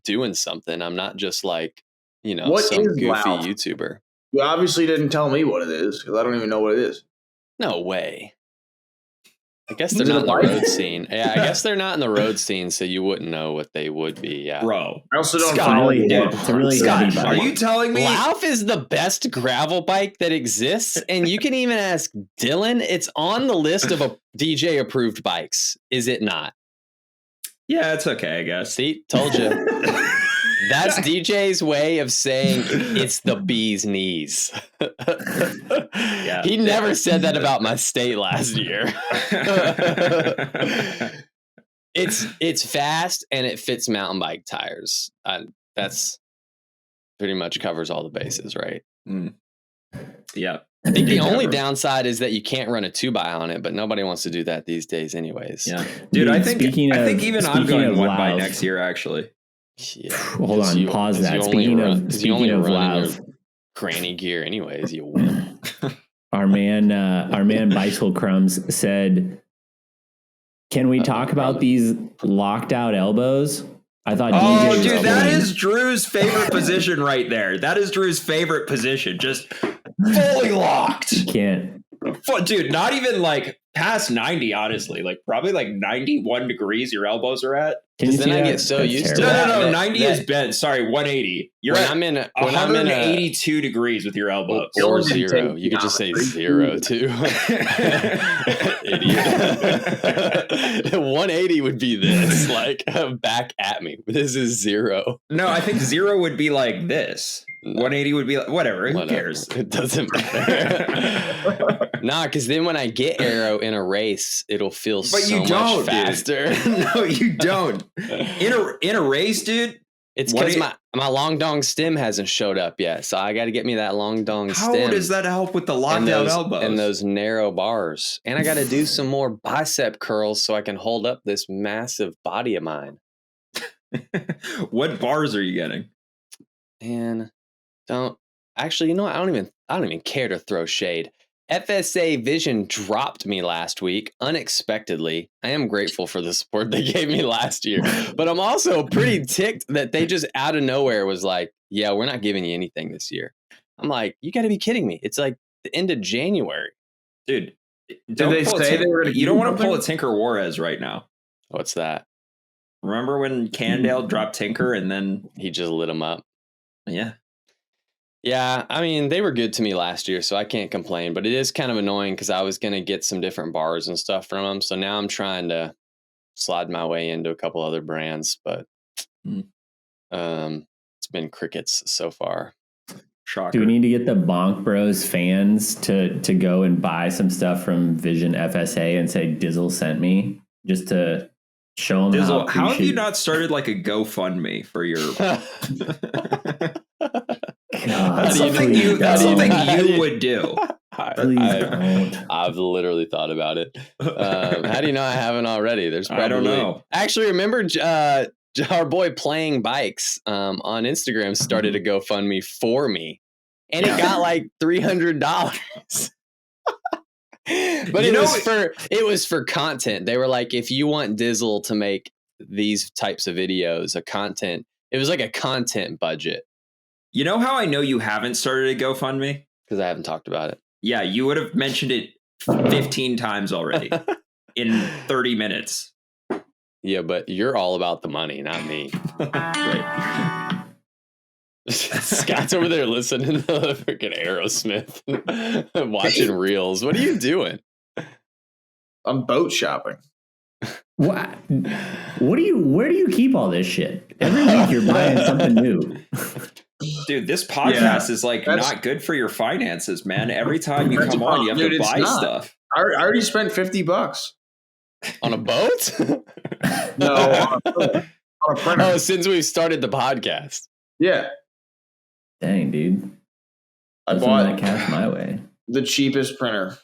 doing something. I'm not just like, some goofy YouTuber. You obviously didn't tell me what it is because I don't even know what it is. No way. I guess they're not in the road scene. Yeah, I guess they're not in the road scene, so you wouldn't know what they would be. Yeah, bro. I also don't follow you. It's a really heavy bike. Are you telling me Lauf is the best gravel bike that exists? And you can even ask Dylan. It's on the list of DJ approved bikes. Is it not? Yeah, it's okay, I guess. See, told you. That's DJ's way of saying it's the bee's knees. Yeah. He never said that about my State last year. It's fast and it fits mountain bike tires. That's pretty much covers all the bases, right? Mm. Yeah. I think the only downside is that you can't run a 2x on it, but nobody wants to do that these days anyways. Yeah. Dude, I think even I'm going 1x next year, actually. Yeah. Hold on, pause that. Speaking of Lauf, granny gear anyways, you win. our man Bicycle Crumbs said, can we talk about these locked out elbows? I thought dude, that is Drew's favorite position right there. That is Drew's favorite position. Just fully locked. You can't. Dude, not even like past 90, honestly. Like probably like 91 degrees your elbows are at. Because then I get so used to that. No, 90 is bent. Sorry, 180. You're at 182 degrees with your elbows. Or 0. You could just say 0 too. Idiot. 180 would be this. Like, back at me. This is 0. No, I think 0 would be like this. 180 would be like, whatever. Who cares? It doesn't matter. Nah, because then when I get aero in a race, it'll feel much faster. No, you don't. In a race, dude. It's because my long dong stem hasn't showed up yet, so I got to get me that long dong stem. How does that help with the lockdown elbows and those narrow bars? And I got to do some more bicep curls so I can hold up this massive body of mine. What bars are you getting? And I don't even care to throw shade. FSA Vision dropped me last week unexpectedly. I am grateful for the support they gave me last year, but I'm also pretty ticked that they just out of nowhere was like, yeah, we're not giving you anything this year. I'm like, you got to be kidding me. It's like the end of January. Dude, you don't want to pull a Tinker Juarez right now. What's that? Remember when Cannondale dropped Tinker and then he just lit him up? Yeah. Yeah, I mean, they were good to me last year, so I can't complain. But it is kind of annoying because I was going to get some different bars and stuff from them. So now I'm trying to slide my way into a couple other brands. But it's been crickets so far. Shocker. Do we need to get the Bonk Bros fans to go and buy some stuff from Vision FSA and say Dizzle sent me, just to show them Dizzle, how have you not started like a GoFundMe for your? That's something you would do. I've literally thought about it. How do you know I haven't already? There's probably, I don't know. Actually, remember our boy Playing Bikes on Instagram started a GoFundMe for me, and it got like $300. But it was for content. They were like, if you want Dizzle to make these types of videos, it was like a content budget. You know how I know you haven't started a GoFundMe? Because I haven't talked about it. Yeah, you would have mentioned it 15 times already in 30 minutes. Yeah, but you're all about the money, not me. Right. Scott's over there listening to the freaking Aerosmith, watching reels. What are you doing? I'm boat shopping. What? Where do you keep all this shit? Every week you're buying something new. Dude, this podcast is like not good for your finances, man. Every time you come on, you have to buy stuff. I already spent $50 on a boat. No, on a printer. Oh, since we started the podcast. Yeah. Dang, dude. I bought that cash my way. The cheapest printer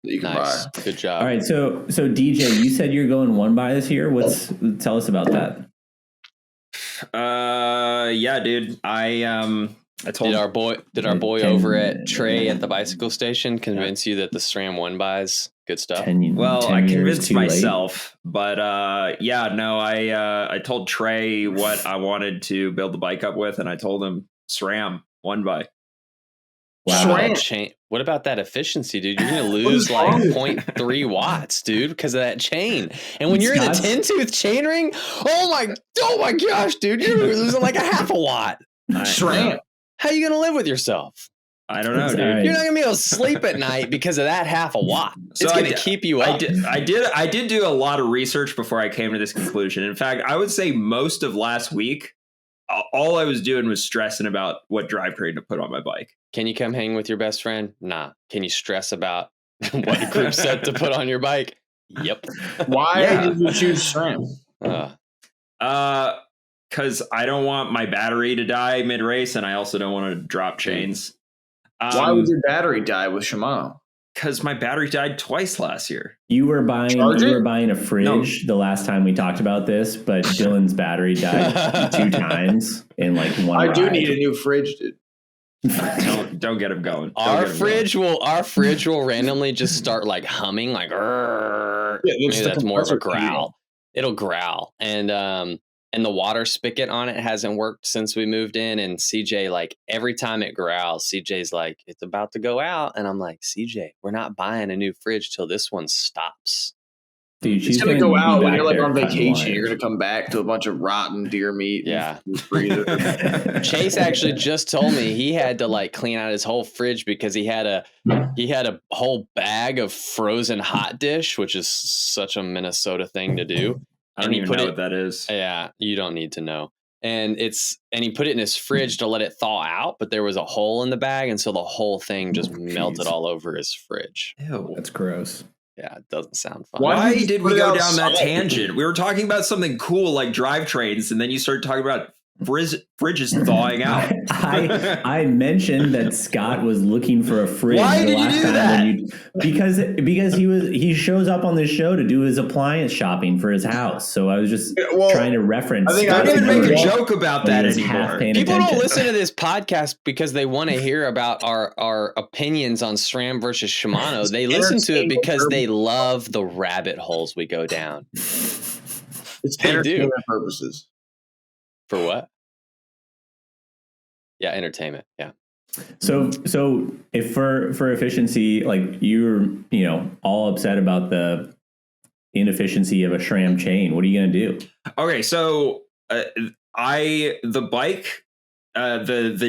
that you can buy. Good job. All right, so DJ, you said you're going one by this year. Tell us about that. Yeah, dude. I told did our boy over at Trey at the bicycle station convince you that the SRAM one buys good stuff? I convinced myself, but I told Trey what I wanted to build the bike up with, and I told him SRAM one by. Wow. What about that efficiency, dude? You're going to lose like 0.3 watts, dude, because of that chain. And when you're in the 10-tooth chain ring, oh my gosh, dude, you're losing like a half a watt. SRAM. How are you going to live with yourself? I don't know, dude. Right. You're not going to be able to sleep at night because of that half a watt. It's going to keep you up. I did do a lot of research before I came to this conclusion. In fact, I would say most of last week, all I was doing was stressing about what drivetrain to put on my bike. Can you come hang with your best friend? Nah. Can you stress about what group set to put on your bike? Yep. Why did you choose SRAM? Because I don't want my battery to die mid-race, and I also don't want to drop chains. Why would your battery die with Shimano? Because my battery died twice last year. You were buying a fridge the last time we talked about this, but Dylan's battery died 2 times in like one ride. I do need a new fridge, dude. Don't get him going. Our fridge will randomly just start like humming, like maybe that's more of a growl. It'll growl, and the water spigot on it hasn't worked since we moved in. And CJ, like every time it growls, CJ's like, it's about to go out, and I'm like, CJ, we're not buying a new fridge till this one stops. Dude, it's gonna go out when you're like on vacation. You're gonna come back to a bunch of rotten deer meat. Yeah. Chase actually just told me he had to like clean out his whole fridge because he had a whole bag of frozen hot dish, which is such a Minnesota thing to do. I don't even know what that is. Yeah, you don't need to know. And he put it in his fridge to let it thaw out, but there was a hole in the bag, and so the whole thing just melted all over his fridge. Ew, that's gross. Yeah, it doesn't sound fun. Why did we go down that tangent? We were talking about something cool like drivetrains, and then you started talking about fridges thawing out. I mentioned that Scott was looking for a fridge. Why did you do that? Because he shows up on this show to do his appliance shopping for his house. So I was just trying to reference. I think I didn't make a joke about that anymore. People don't listen to this podcast because they want to hear about our opinions on SRAM versus Shimano. They listen to it because they love the rabbit holes we go down. It's entertainment purposes. For what? Yeah, entertainment. Yeah. So if for efficiency, like you're, all upset about the inefficiency of a SRAM chain, what are you going to do? Okay, so the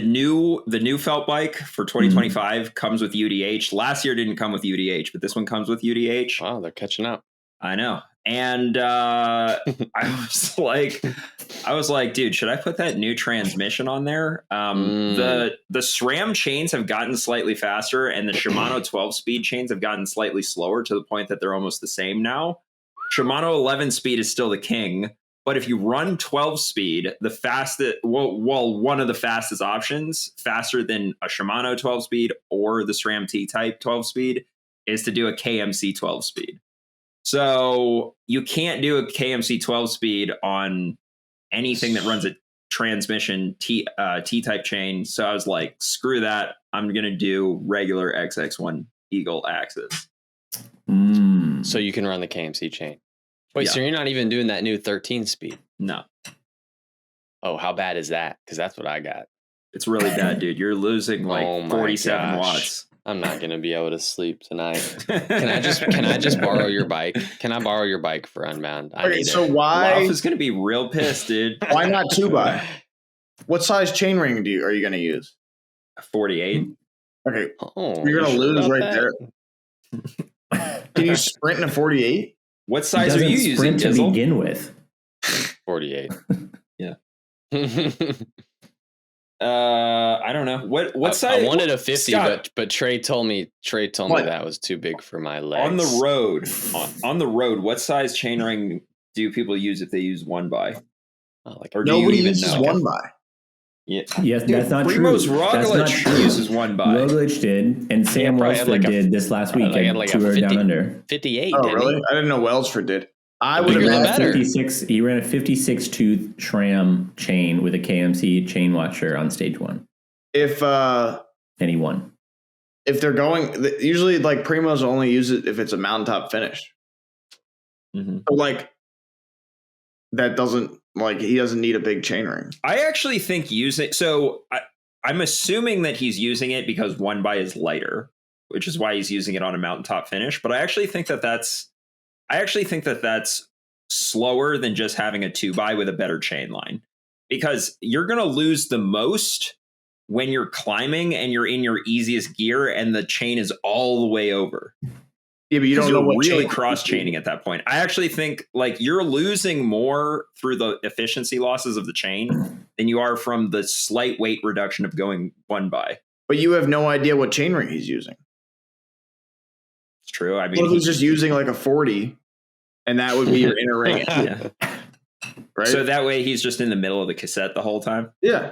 new felt bike for 2025 comes with UDH. Last year didn't come with UDH, but this one comes with UDH. Wow, they're catching up. I know. And I was like, I was like, dude, should I put that new transmission on there? The SRAM chains have gotten slightly faster, and the Shimano 12-speed chains have gotten slightly slower to the point that they're almost the same now. Shimano 11-speed is still the king, but if you run 12-speed, the fastest, one of the fastest options, faster than a Shimano 12-speed or the SRAM T-Type 12-speed, is to do a KMC 12-speed. So you can't do a KMC 12-speed on anything that runs a transmission T-type chain. So I was like, screw that. I'm going to do regular XX1 Eagle axis. So you can run the KMC chain. Wait, so you're not even doing that new 13-speed? No. Oh, how bad is that? Because that's what I got. It's really bad, dude. You're losing like 47 watts. I'm not going to be able to sleep tonight. Can I just borrow your bike? Can I borrow your bike for Unbound? Okay, so why? Ralph is going to be real pissed, dude. Why not 2x? What size chain ring are you going to use? 48. Okay, you're going to lose right there. Can you sprint in a 48? What size are you using to begin with? 48. Yeah. I don't know what size. I wanted a 50, but Trey told me that was too big for my legs. On the road, what size chainring do people use if they use 1x? Or nobody uses 1x. Yeah. Yes, dude, that's not Primoz true. Roglic uses 1x. Roglic did, and Sam Welsford did this last week at Tour Down Under. 58. Oh, really? I didn't know Welsford did. I would have been 56. He ran a 56 tooth SRAM chain with a KMC chain watcher on stage 1. And he won. If they're going, usually like Primoz only use it if it's a mountaintop finish. Mm-hmm. So like that doesn't he doesn't need a big chain ring. I actually think I'm assuming that he's using it because 1x is lighter, which is why he's using it on a mountaintop finish. But I actually think that that's slower than just having a 2x with a better chain line, because you're going to lose the most when you're climbing and you're in your easiest gear and the chain is all the way over. Yeah, but you don't know what really cross chaining at that point. I actually think you're losing more through the efficiency losses of the chain than you are from the slight weight reduction of going 1x. But you have no idea what chain ring he's using. It's true. I mean, he's just using like a 40, and that would be your inner ring. Yeah. Right. So that way he's just in the middle of the cassette the whole time. Yeah.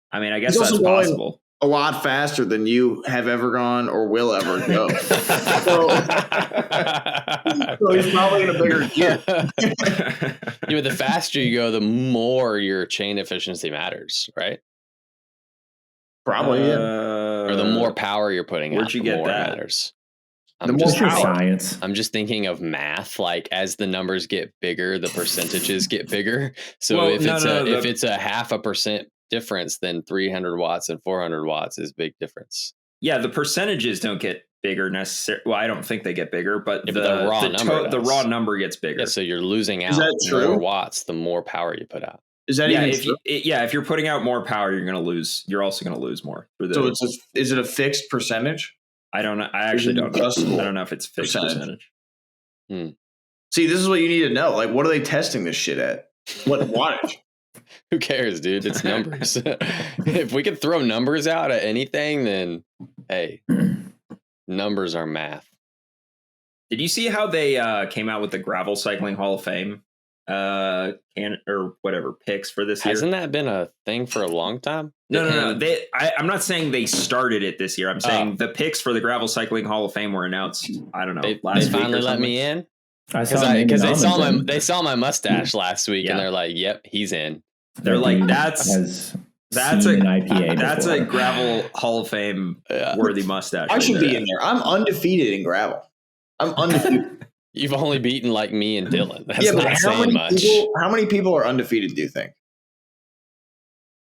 I mean, I guess that's possible. A lot faster than you have ever gone or will ever go. so he's probably in a bigger gear. Yeah, but the faster you go, the more your chain efficiency matters, right? Probably, yeah. Or the more power you're putting out, the more that matters. Science. I'm just thinking of math. Like as the numbers get bigger, the percentages get bigger. So if it's a 0.5% difference, then 300 watts and 400 watts is big difference. Yeah, the percentages don't get bigger necessarily. Well, I don't think they get bigger, but the raw number gets bigger. Yeah, so you're losing out more watts the more power you put out. Is that even true? If you're putting out more power, you're going to lose. You're also going to lose more. So is it a fixed percentage? I don't know. I actually don't know. I don't know if it's fixed percentage. See, this is what you need to know. Like, what are they testing this shit at? What wattage? Who cares, dude? It's numbers. If we could throw numbers out at anything, then hey, numbers are math. Did you see how they came out with the Gravel Cycling Hall of Fame picks for this year? Hasn't that been a thing for a long time? No. I'm not saying they started it this year. I'm saying the picks for the Gravel Cycling Hall of Fame were announced. I don't know. They finally let me in because they saw my mustache last week and they're like, "Yep, he's in." They're like, that's a Gravel Hall of Fame worthy mustache. I should be in there. I'm undefeated in gravel. I'm undefeated. You've only beaten like me and Dylan. That's but not saying much. How many people are undefeated, do you think?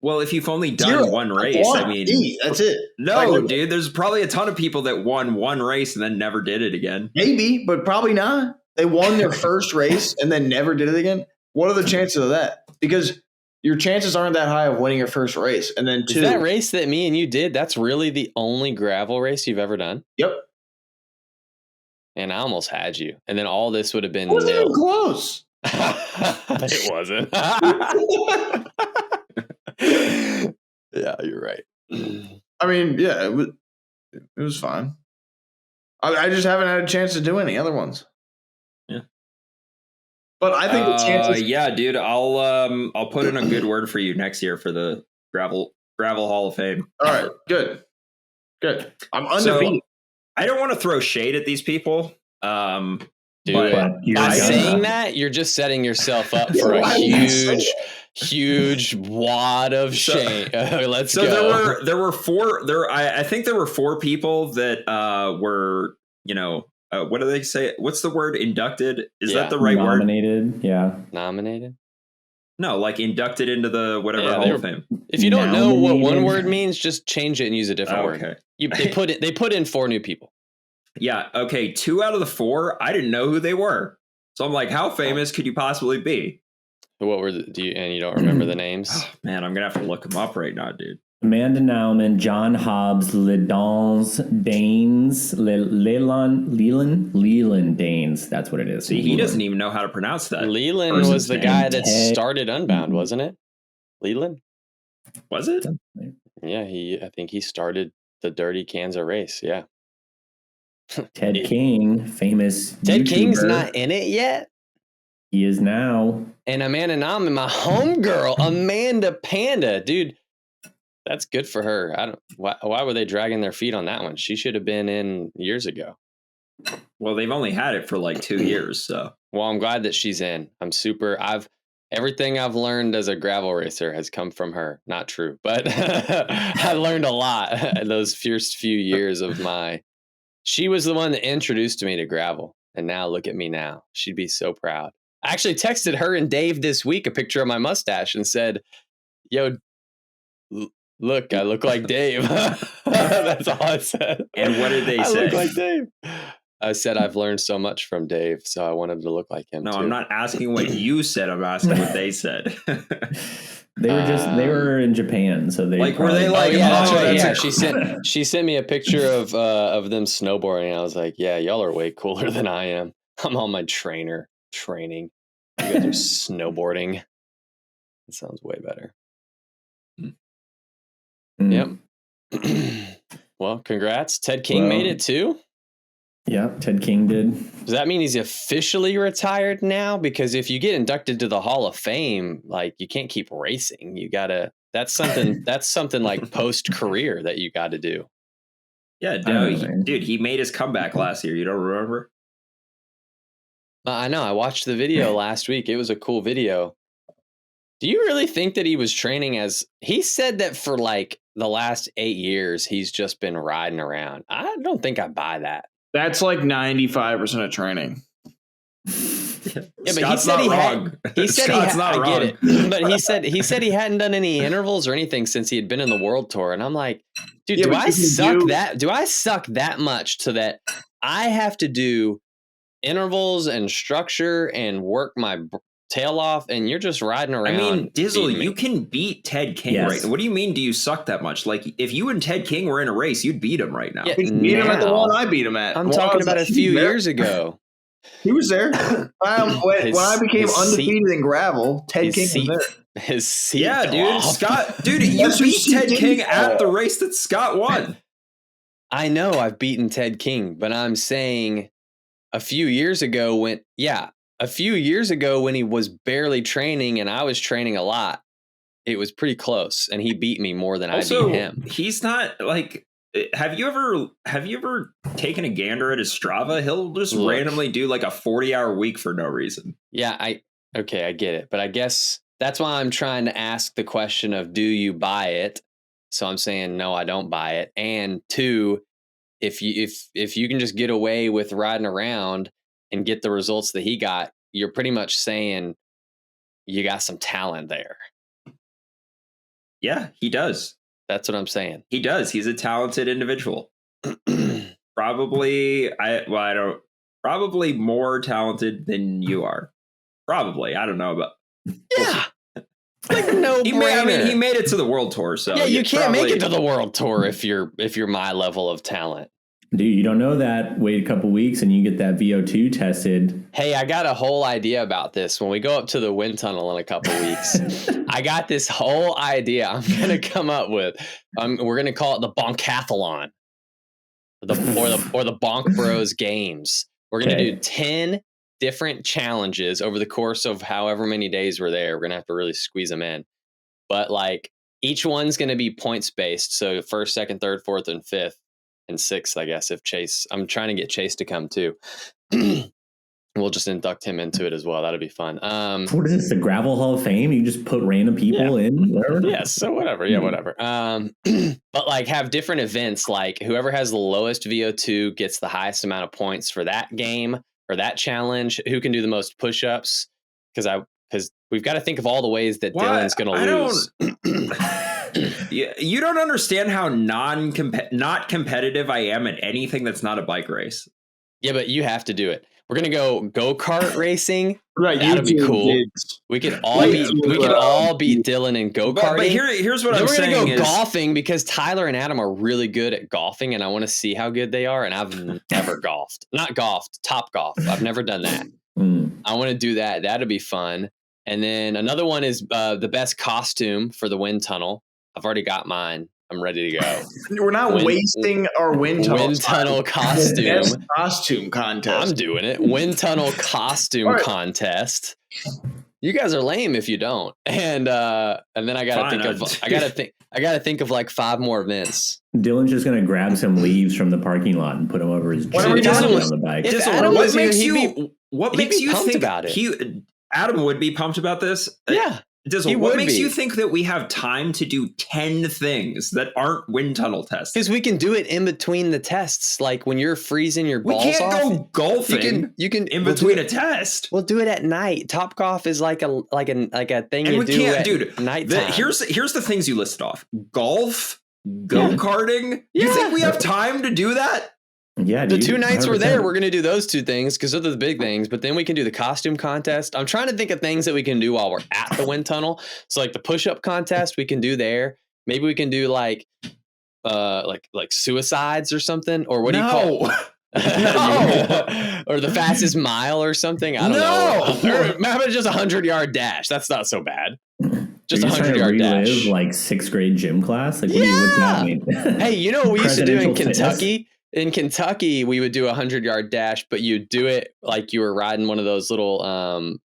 Well, if you've only done one race, I mean, that's it. No, dude, there's probably a ton of people that won one race and then never did it again. Maybe, but probably not. They won their first race and then never did it again. What are the chances of that? Because your chances aren't that high of winning your first race. And then is that race that me and you did, that's really the only gravel race you've ever done? Yep. And I almost had you. And then all this would have been wasn't even close. It wasn't. Yeah, you're right. I mean, yeah, it was fine. I just haven't had a chance to do any other ones. Yeah. But I think the chances. Yeah, dude, I'll put in a good word for you next year for the gravel Hall of Fame. All right, good. I'm undefeated. So, I don't want to throw shade at these people. Dude, by saying that, you're just setting yourself up for a huge wad of shame. Let's go. There were four. I think there were 4 people that were, what do they say? What's the word? Inducted? Is that the right word? Nominated. Yeah. Nominated? No, like inducted into the whatever Hall of Fame. If you don't know what one word means, just change it and use a different word. They put in 4 new people. Yeah. Okay. 2 out of the 4, I didn't know who they were. So I'm like, how famous could you possibly be? What were you don't remember the names? Oh, man, I'm gonna have to look them up right now, dude. Amanda Nauman, John Hobbs, Ledons Danes, Leland Danes. That's what it is. See, he doesn't even know how to pronounce that. Leland was the guy that started Unbound, wasn't it? Leland? Was it? Yeah, I think he started the Dirty Kansas race. Yeah. Ted King, famous Ted YouTuber. King's not in it yet. He is now. And Amanda Nauman, my homegirl, Amanda Panda, dude. That's good for her. Why were they dragging their feet on that one? She should have been in years ago. Well, they've only had it for like 2 years, so. Well, I'm glad that she's in. Everything I've learned as a gravel racer has come from her. Not true, but I learned a lot those first few years of she was the one that introduced me to gravel. And now look at me now. She'd be so proud. I actually texted her and Dave this week a picture of my mustache and said, yo, look, I look like Dave. That's all I said. And what did they say? I look like Dave. I said I've learned so much from Dave, so I wanted to look like him. No, too. I'm not asking what you said. I'm asking what they said. They were in Japan, so they were they like? Yeah. She sent me a picture of them snowboarding. I was like, yeah, y'all are way cooler than I am. I'm on my training. You guys are snowboarding. It sounds way better. Yep. Well, congrats. Ted King made it too. Yeah, Ted King did. Does that mean he's officially retired now? Because if you get inducted to the Hall of Fame, like you can't keep racing. You gotta. That's something like post career that you got to do. Yeah, dude, he made his comeback last year. You don't remember? I know. I watched the video last week. It was a cool video. Do you really think that he was training he said that for like the last 8 years, he's just been riding around? I don't think I buy that. That's like 95% of training. Yeah, but Scott's he said he wrong. He said Scott's not wrong. I get it. But he said he hadn't done any intervals or anything since he had been in the World Tour. And I'm like, dude, do I suck that much to that I have to do intervals and structure and work my tail off, and you're just riding around? I mean, Dizzle, you can beat Ted King right now. What do you mean, do you suck that much? Like, if you and Ted King were in a race, you'd beat him right now. Yeah, beat him at the one I beat him at. I'm talking about a few years ago. He was there. When I became undefeated in gravel, Ted King was there. His seat. Yeah, dude. Scott, dude, you beat Ted King at the race that Scott won. I know I've beaten Ted King, but I'm saying a few years ago when he was barely training and I was training a lot, it was pretty close, and he beat me more than I beat him. He's not like. Have you ever taken a gander at his Strava? He'll just randomly do like a 40-hour week for no reason. Yeah, I get it, but I guess that's why I'm trying to ask the question of, do you buy it? So I'm saying no, I don't buy it. And 2, if you can just get away with riding around and get the results that he got, you're pretty much saying you got some talent there. Yeah, he does. That's what I'm saying. He does. He's a talented individual. Probably more talented than you are. Probably. I don't know, but yeah. Like no he made it to the World Tour, so yeah, you can't make it to the World Tour if you're my level of talent. Dude, you don't know that. Wait a couple weeks and you get that VO2 tested. Hey, I got a whole idea about this. When we go up to the wind tunnel in a couple weeks, I got this whole idea I'm going to come up with. We're going to call it the Bonkathlon or the Bonk Bros games. We're going to do 10 different challenges over the course of however many days we're there. We're going to have to really squeeze them in. But like each one's going to be points based. So first, second, third, fourth, and fifth. And sixth, I guess, if Chase, I'm trying to get Chase to come too. We'll just induct him into it as well. That'll be fun. What is this, the Gravel Hall of Fame? You just put random people in? Whatever? Yeah, so whatever. Yeah, whatever. But like have different events, like whoever has the lowest VO2 gets the highest amount of points for that game or that challenge. Who can do the most push-ups? Because we've got to think of all the ways that Dylan's going to lose. You don't understand how not competitive I am at anything that's not a bike race. Yeah, but you have to do it. We're gonna go-kart racing. Right, that'd be cool. We could all beat Dylan in go-karting. But here's what I'm saying. We're gonna go golfing because Tyler and Adam are really good at golfing, and I want to see how good they are. And I've never golfed. Not golfed, top golf. I've never done that. I want to do that. That'd be fun. And then another one is the best costume for the wind tunnel. I've already got mine. I'm ready to go. We're not wasting our wind tunnel costume. Best costume contest. I'm doing it. Wind tunnel costume contest. You guys are lame if you don't. And then I gotta think of like 5 more events. Dylan's just gonna grab some leaves from the parking lot and put them over his chin on the bike. What makes you think about it? Adam would be pumped about this? Yeah. Dizzle, what makes you think that we have time to do 10 things that aren't wind tunnel tests? Because we can do it in between the tests. Like when you're freezing your balls off. We can't go golfing you can in between a test. We'll do it at night. Top golf is like a thing and you we do can't, at dude, nighttime. Here's the things you listed off. Golf, go-karting. Yeah. You think we have time to do that? Yeah, the 2 nights 100%. We're there, we're going to do those 2 things because those are the big things. But then we can do the costume contest. I'm trying to think of things that we can do while we're at the wind tunnel. So like the push-up contest we can do there. Maybe we can do like suicides or something. Or what do you call it? Or the fastest mile or something. I don't know. Or how about just 100-yard dash? That's not so bad. Just 100-yard dash. Like 6th grade gym class. Like what's that mean? Hey, you know what we used to do in Kentucky? In Kentucky, we would do 100-yard dash, but you do it like you were riding one of those little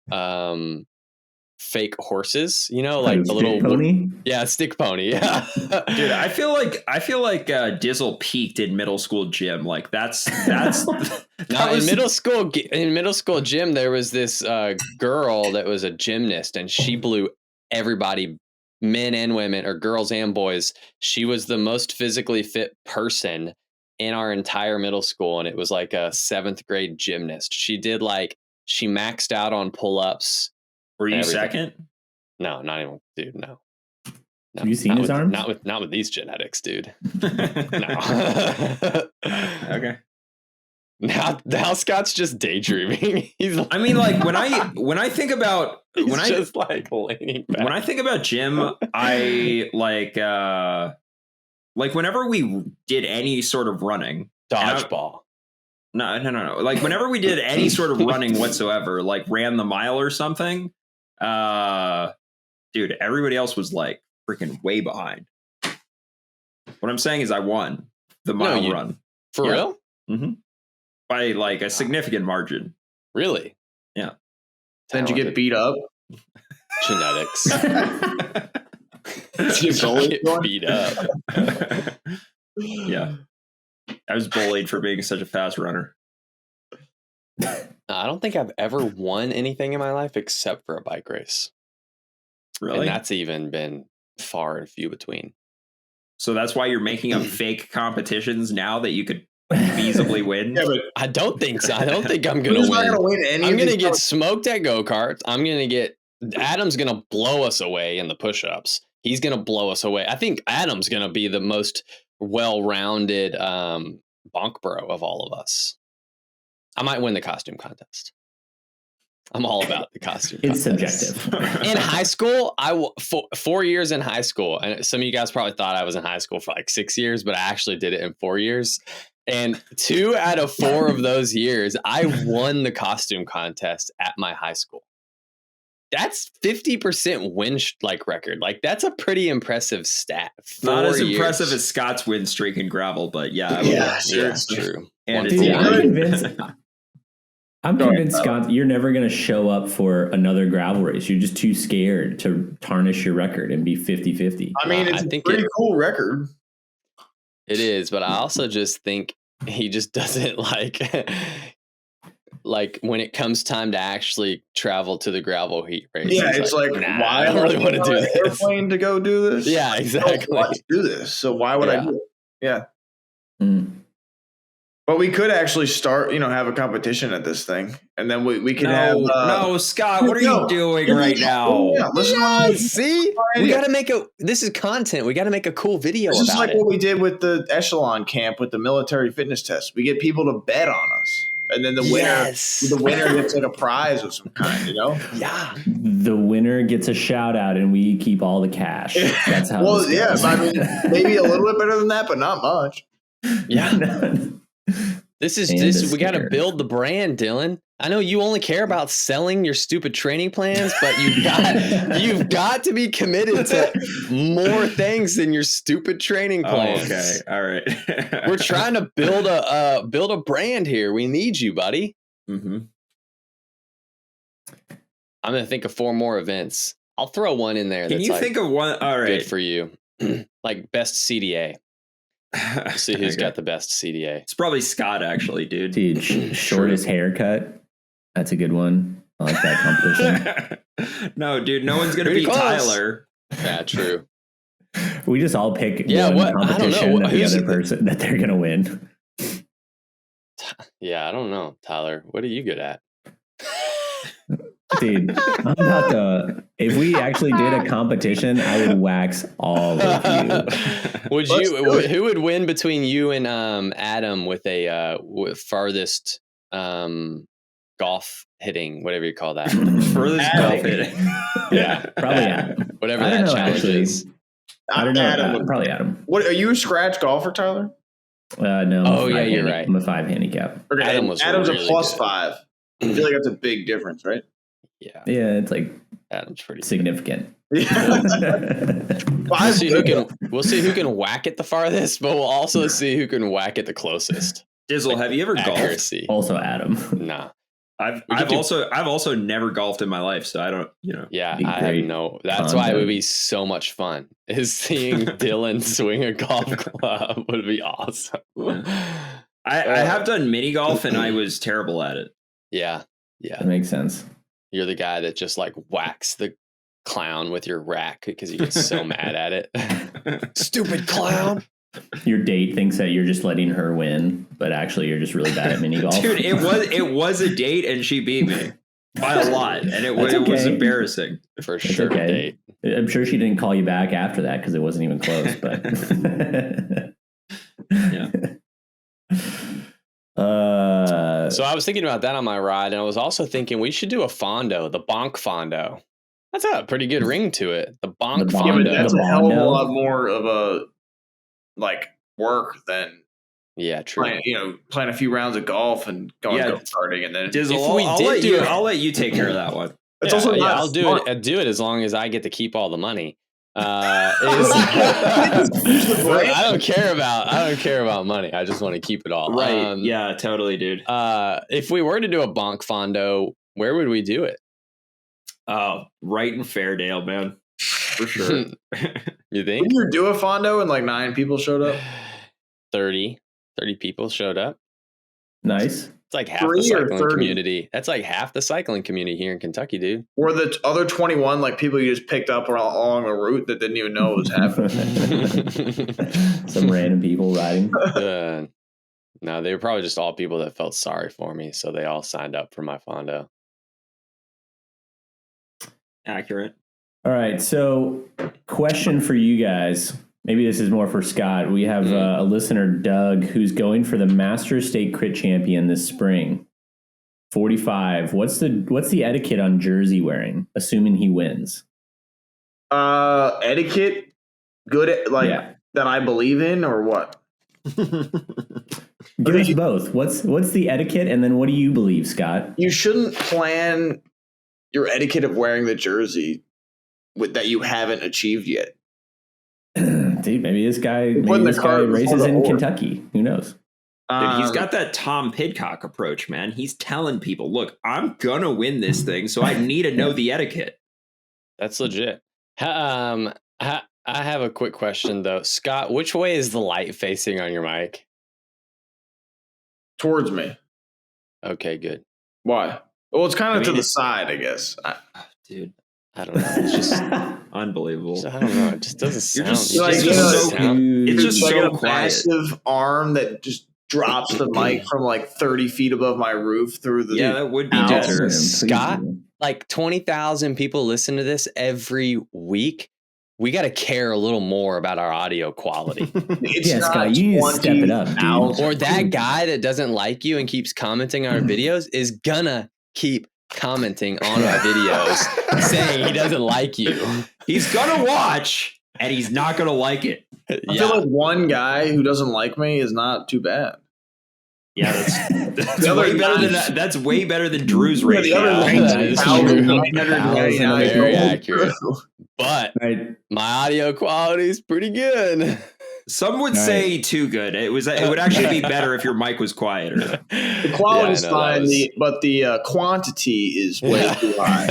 fake horses, you know, like the little pony. Yeah, stick pony. Yeah, dude, I feel like Dizzle peaked in middle school gym. Like that's in middle school gym. There was this girl that was a gymnast, and she blew everybody, men and women, or girls and boys. She was the most physically fit person in our entire middle school, and it was like a 7th grade gymnast. She maxed out on pull-ups. Were you second? No, not even, dude. No. Have you seen his arms? Not with these genetics, dude. No. Okay. Now Scott's just daydreaming. I mean, like when I think about leaning back. When I think about gym, I like whenever we did any sort of running, dodgeball. No. Like whenever we did any sort of running whatsoever, like ran the mile or something, dude, everybody else was like freaking way behind. What I'm saying is I won the mile run. For real? Mm-hmm. By like a significant margin. Really? Yeah. Did you get beat up? Genetics. Get beat up. Yeah. I was bullied for being such a fast runner. I don't think I've ever won anything in my life except for a bike race. Really? And that's even been far and few between. So that's why you're making up fake competitions now that you could feasibly win? Yeah, but I don't think so. I don't think I'm going to win. Not gonna win I'm going to get smoked at go-karts. Adam's going to blow us away in the push-ups. He's going to blow us away. I think Adam's going to be the most well-rounded bonk bro of all of us. I might win the costume contest. I'm all about the costume It's contest. subjective. In high school, 4 years in high school, and some of you guys probably thought I was in high school for like 6 years, but I actually did it in 4 years. And 2 out of 4 of those years, I won the costume contest at my high school. That's 50% win record. Like, that's a pretty impressive stat. Not as impressive as Scott's win streak in gravel, but yeah, it's true. And I'm convinced, Scott, you're never going to show up for another gravel race. You're just too scared to tarnish your record and be 50-50. I mean, it's a pretty cool record. It is, but I also just think he just doesn't like when it comes time to actually travel to the gravel heat race. Yeah, it's like nah, why I don't really want to do this. Airplane to go do this? Yeah, exactly. Let's do this. So why would I do it? Yeah. But we could actually start, have a competition at this thing, and then we could have. No, Scott, what are you doing right now? Yeah, listen, see, we got to make this is content. We got to make a cool video. This is about like it. what we did with the Echelon camp with the military fitness test. We get people to bet on us, and then the winner gets like a prize of some kind. Yeah. The winner gets a shout out, and we keep all the cash. That's how. Well, yeah, I mean, maybe a little bit better than that, but not much. Yeah. This. We got to build the brand, Dylan. I know you only care about selling your stupid training plans, but you've got to be committed to more things than your stupid training plans. Okay, all right. We're trying to build a brand here. We need you, buddy. Mm-hmm. I'm gonna think of 4 more events. I'll throw one in there. Can you think of one? All right, good for you. Like best CDA. We'll see who's got the best CDA. It's probably Scott, actually, dude. Dude, shortest haircut. That's a good one. I like that competition. No, dude, no one's gonna beat Tyler. Yeah, true. We just all pick one competition of the other person that they're gonna win. Yeah, I don't know, Tyler. What are you good at? Dude, I'm about to. If we actually did a competition, I would wax all of you. Who would win between you and Adam with a farthest golf hitting, whatever you call that? Furthest golf hitting. Yeah, probably Adam. Whatever that challenge is. I don't know. Adam, probably Adam. What are you a scratch golfer, Tyler? No. Oh yeah, you're right. I'm a 5 handicap. Okay, Adam's really a plus good. 5. I feel like that's a big difference, right? Yeah. Yeah, it's like Adam's pretty significant. We'll see who can whack it the farthest, but we'll also see who can whack it the closest. Dizzle, have you ever golfed? Also Adam. Nah. I've also never golfed in my life, so I don't, Yeah, I have no. That's why it would be so much fun. Is seeing Dylan swing a golf club would be awesome. I have done mini golf and I was terrible at it. Yeah. That makes sense. You're the guy that just like whacks the clown with your rack because you get so mad at it. Stupid clown. Your date thinks that you're just letting her win, but actually you're just really bad at mini golf. Dude, it was a date and she beat me by a lot, and it was embarrassing. For sure. Okay. Date. I'm sure she didn't call you back after that because it wasn't even close. But yeah. So I was thinking about that on my ride, and I was also thinking we should do a fondo, the bonk fondo. That's a pretty good ring to it. The bonk fondo. Yeah, that's a hell of a lot more of a work than true. Playing a few rounds of golf and going go karting, and then Dizzle, I'll let you take care of that one. It's also I'll do it. I'll do it as long as I get to keep all the money. I don't care about money. I just want to keep it all. Right. Yeah, totally, dude. If we were to do a bonk fondo, where would we do it? Oh, right in Fairdale, man. For sure. You think? Didn't you do a fondo and 9 people showed up? 30 people showed up. Nice. It's like half the cycling community. That's like half the cycling community here in Kentucky, dude. Or the other 21 people you just picked up along a route that didn't even know was happening. Some random people riding. No, they were probably just all people that felt sorry for me, so they all signed up for my fondo. Accurate. All right, so question for you guys. Maybe this is more for Scott. We have a listener, Doug, who's going for the Masters State Crit Champion this spring. 45. What's the etiquette on jersey wearing, assuming he wins? Etiquette? Good, that I believe in, or what? Give us both. What's the etiquette, and then what do you believe, Scott? You shouldn't plan your etiquette of wearing the jersey that you haven't achieved yet. Dude, maybe this guy races in Kentucky. Who knows? Dude, he's got that Tom Pidcock approach, man. He's telling people, look, I'm going to win this thing, so I need to know the etiquette. That's legit. I have a quick question, though. Scott, which way is the light facing on your mic? Towards me. Okay, good. Why? Well, it's kind of to the side, I guess. Dude, I don't know. It's just unbelievable. I don't know. It just doesn't sound. It's just like so a quiet. Massive arm that just drops the mic from like 30 feet above my roof through the. Yeah, that would be dangerous. Scott, like 20,000 people listen to this every week. We got to care a little more about our audio quality. Scott, you need to step it up, dude. Or that guy that doesn't like you and keeps commenting on our videos is gonna keep commenting on our videos saying he doesn't like you. He's gonna watch and he's not gonna like it. I feel like one guy who doesn't like me is not too bad. Yeah, that's way better than that. That's way better than Drew's ratio. Very accurate. But my audio quality is pretty good. Some would say too good. It would actually be better if your mic was quieter. The quality is fine, but the quantity is way too high.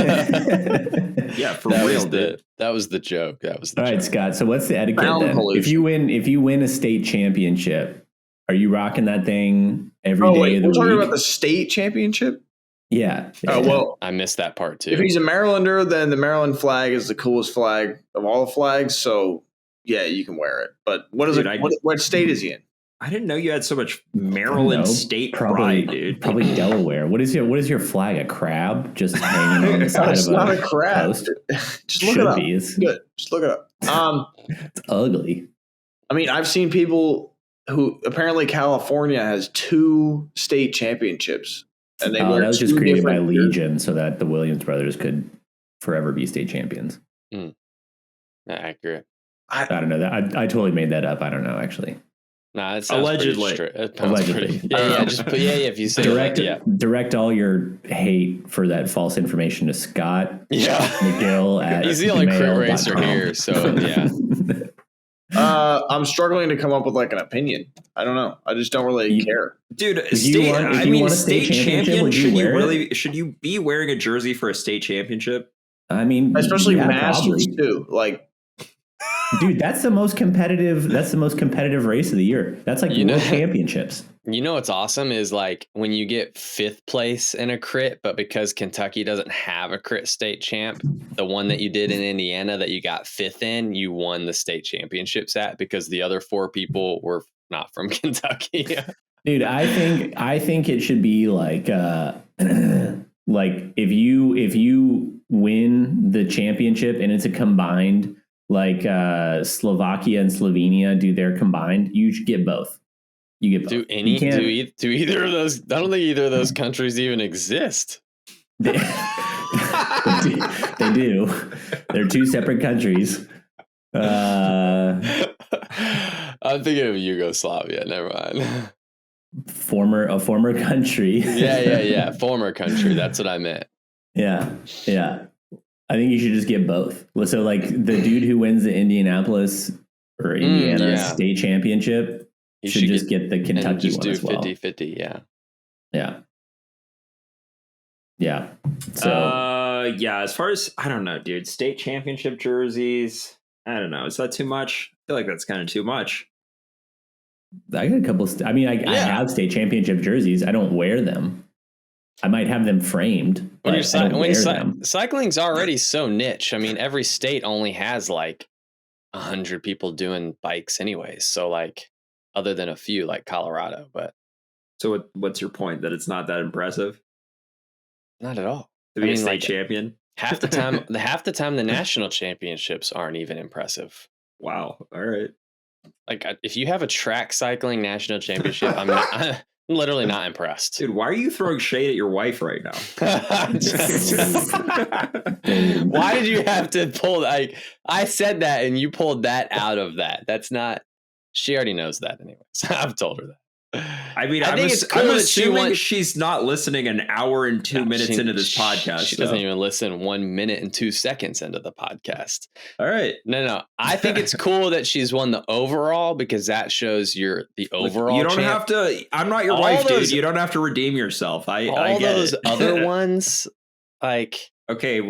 Yeah, for real, dude. That was the joke. All right, Scott. So what's the etiquette then? If you win a state championship, are you rocking that thing every day of the week? We're talking about the state championship? Yeah. Oh, well. I missed that part, too. If he's a Marylander, then the Maryland flag is the coolest flag of all the flags. So, yeah, you can wear it. But what state is he in? I didn't know you had so much Maryland state pride, dude. Probably Delaware. What is your flag? A crab just hanging on the side of a It's not a crab. Just look it up. Good. Just look it up. It's ugly. I mean, I've seen people who apparently California has 2 state championships. And they that was just created by Legion so that the Williams brothers could forever be state champions. Not accurate. I don't know. I totally made that up. I don't know, actually. Nah, it sounds allegedly. If you say direct all your hate for that false information to Scott. Yeah, McGill at he's the only crit racer here, so yeah. I'm struggling to come up with like an opinion. I don't know. I just don't really care, dude. State champion. Should you be wearing a jersey for a state championship? I mean, especially Masters too. Like, dude, that's the most competitive. That's the most competitive race of the year. That's like world championships. You know what's awesome is like when you get 5th place in a crit, but because Kentucky doesn't have a crit state champ, the one that you did in Indiana that you got 5th in, you won the state championships at because the other 4 people were not from Kentucky. Dude, I think it should be like like if you win the championship and it's a combined like Slovakia and Slovenia do their combined, you should get both. You get both. Do either of those? I don't think either of those countries even exist. They do. They're 2 separate countries. I'm thinking of Yugoslavia. Never mind. A former country. Yeah. Former country. That's what I meant. Yeah. I think you should just get both. So, like the dude who wins the Indianapolis or Indiana state championship. You should just get the Kentucky just one do as well. 50-50, yeah. So as far as I don't know, dude, state championship jerseys. I don't know. Is that too much? I feel like that's kind of too much. I got a couple. I have state championship jerseys. I don't wear them. I might have them framed. Cycling's already so niche. I mean, every state only has like 100 people doing bikes, anyways. So like. Other than a few like Colorado, but so what's your point? That it's not that impressive? Not at all. To be a state champion, half the time the national championships aren't even impressive. Wow. All right. Like if you have a track cycling national championship, I'm literally not impressed. Dude, why are you throwing shade at your wife right now? Why did you have to pull like I said that and you pulled that out of that? That's not. She already knows that anyways. I've told her that. I mean, I'm assuming she's not listening an hour and 2 minutes into this podcast. She doesn't even listen 1 minute and 2 seconds into the podcast. All right. No. I think it's cool that she's won the overall because that shows you're the overall. You don't have to. I'm not your wife, dude. You don't have to redeem yourself. I get those other ones, like. Okay.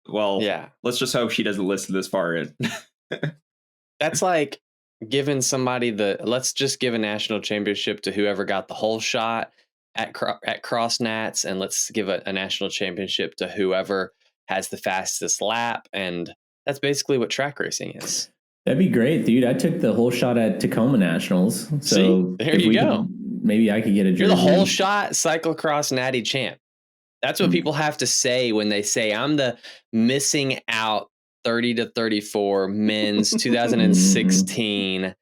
Well, yeah. Let's just hope she doesn't listen this far in. That's like giving somebody let's just give a national championship to whoever got the whole shot at cross nats, and let's give a national championship to whoever has the fastest lap. And that's basically what track racing is. That'd be great, dude. I took the whole shot at Tacoma Nationals. So see, there you go. Maybe I could get a jersey. You're the whole shot cyclocross natty champ. That's what people have to say when they say I'm the missing out 30 to 34 men's 2016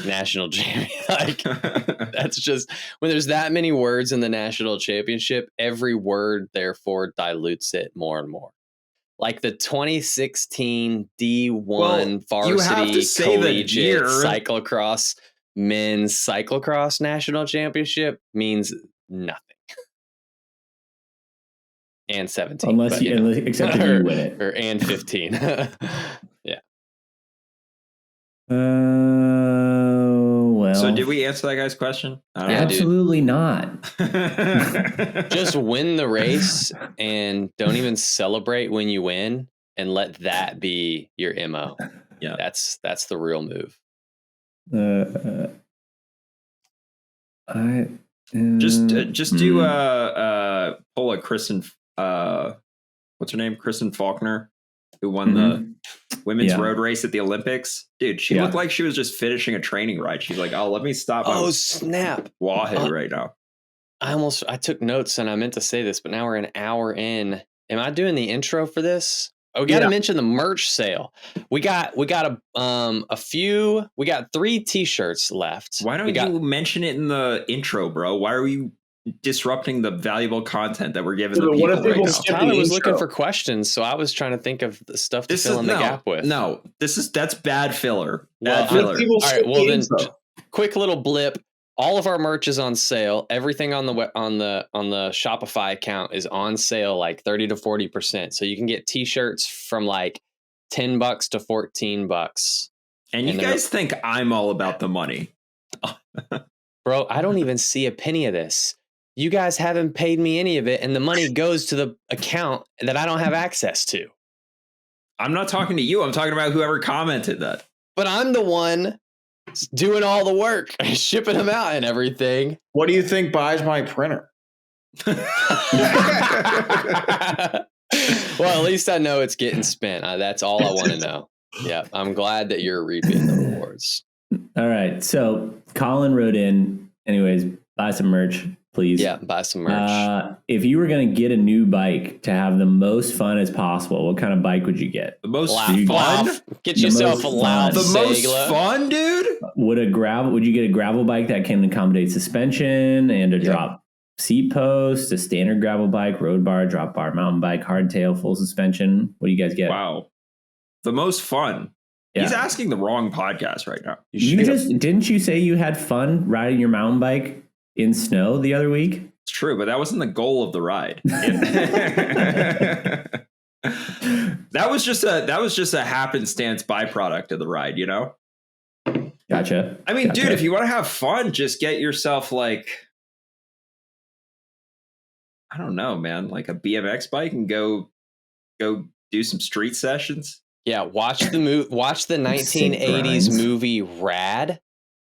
national champion. Like, that's just when there's that many words in the national championship, every word therefore dilutes it more and more. Like the 2016 D1 varsity collegiate cyclocross men's cyclocross national championship means nothing. And 17, except if you win it, and 15. Yeah. Well. So did we answer that guy's question? Absolutely not. Just win the race and don't even celebrate when you win, and let that be your MO. Yeah, that's the real move. Just do pull a Kristen. What's her name? Kristen Faulkner, who won the women's road race at the Olympics. Dude, she looked like she was just finishing a training ride. She's like, "Oh, let me stop." Snap! Wahoo right now. I took notes and I meant to say this, but now we're an hour in. Am I doing the intro for this? Oh, we got to mention the merch sale. We got a few. We got 3 T-shirts left. Why don't you mention it in the intro, bro? Why are you disrupting the valuable content that we're giving the people right now? Tyler was looking for questions, so I was trying to think of the stuff to fill in the gap with. No, that's bad filler. All right, well then, quick little blip. All of our merch is on sale. Everything on the Shopify account is on sale, like 30 to 40%. So you can get T-shirts from like $10 to $14. And you guys think I'm all about the money, bro? I don't even see a penny of this. You guys haven't paid me any of it, and the money goes to the account that I don't have access to. I'm not talking to you. I'm talking about whoever commented that. But I'm the one doing all the work, shipping them out and everything. What do you think buys my printer? Well, at least I know it's getting spent. That's all I want to know. Yeah, I'm glad that you're reaping the rewards. All right. So Colin wrote in, anyways, buy some merch, please. Yeah, buy some merch. If you were going to get a new bike to have the most fun as possible, what kind of bike would you get? The most fun? Get yourself a loud The most fun, dude? Would you get a gravel bike that can accommodate suspension and a drop seat post, a standard gravel bike, road bar, drop bar, mountain bike, hardtail, full suspension? What do you guys get? Wow. The most fun. Yeah. He's asking the wrong podcast right now. Didn't you say you had fun riding your mountain bike in snow the other week? It's true, but that wasn't the goal of the ride. That was just a happenstance byproduct of the ride, you know? Gotcha. I mean, dude, if you want to have fun, just get yourself like, I don't know, man, like a BMX bike and go do some street sessions. Yeah, watch the 1980s movie Rad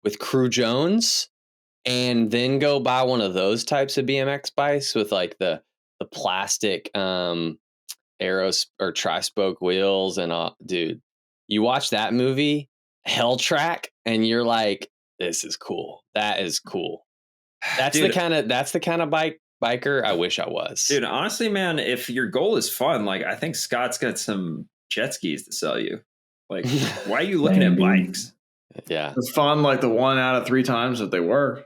with Crew Jones, and then go buy one of those types of BMX bikes with like the plastic arrows or tri-spoke wheels and dude, you watch that movie Hell Track and you're like, this is cool. That is cool. That's dude, the kind of biker I wish I was. Dude, honestly, man, if your goal is fun, like I think Scott's got some jet skis to sell you. Like, why are you looking at bikes? Yeah. It's fun like the 1 out of 3 times that they work.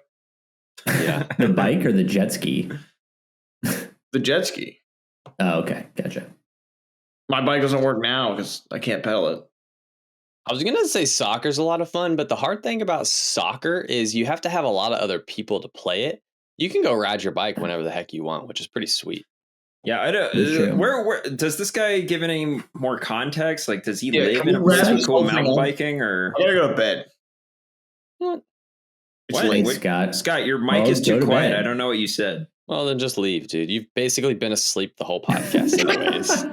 Yeah. The bike or the jet ski? The jet ski. Oh, okay. Gotcha. My bike doesn't work now because I can't pedal it. I was going to say soccer's a lot of fun, but the hard thing about soccer is you have to have a lot of other people to play it. You can go ride your bike whenever the heck you want, which is pretty sweet. Yeah, I don't, where does this guy give any more context? Like, does he live in a place with cool mountain biking, or? I gotta go to bed. What? It's late, Scott. Scott, your mic is too quiet. I don't know what you said. Well, then just leave, dude. You've basically been asleep the whole podcast anyways.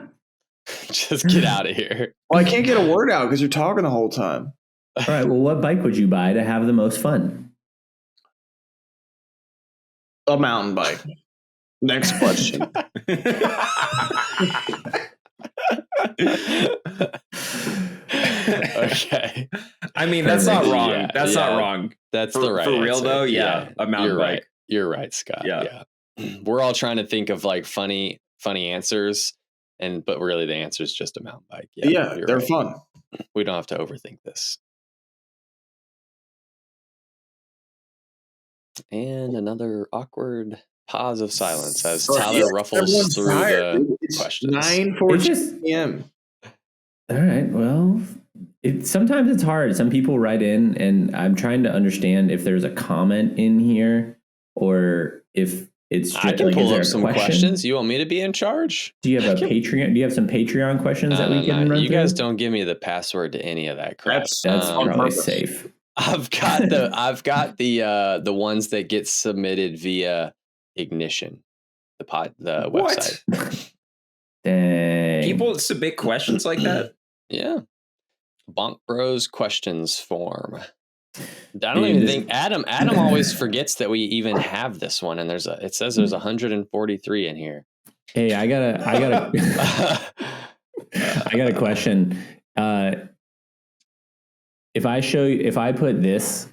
Just get out of here. Well, I can't get a word out because you're talking the whole time. All right. Well, what bike would you buy to have the most fun? A mountain bike. Next question. Okay. I mean, that's not wrong. Yeah, that's not wrong. That's the right for real answer. though. Yeah, a mountain bike. Right. You're right, Scott. Yeah. We're all trying to think of like funny answers, but really the answer is just a mountain bike. Yeah, they're fun. We don't have to overthink this. And another awkward pause of silence as Tyler ruffles through the questions. 9:40 p.m. All right. Well, sometimes it's hard. Some people write in, and I'm trying to understand if there's a comment in here or if it's just, I can pull up some questions. You want me to be in charge? Do you have a Patreon? Do you have some Patreon questions that we can run You through? guys don't give me the password to any of that crap. That's probably safe. I've got the ones that get submitted via Ignition, the website. Dang. People submit questions like that. Yeah. Bonk Bros questions form. I don't even think Adam always forgets that we even have this one, and it says there's 143 in here. Hey, I got a question. If I put this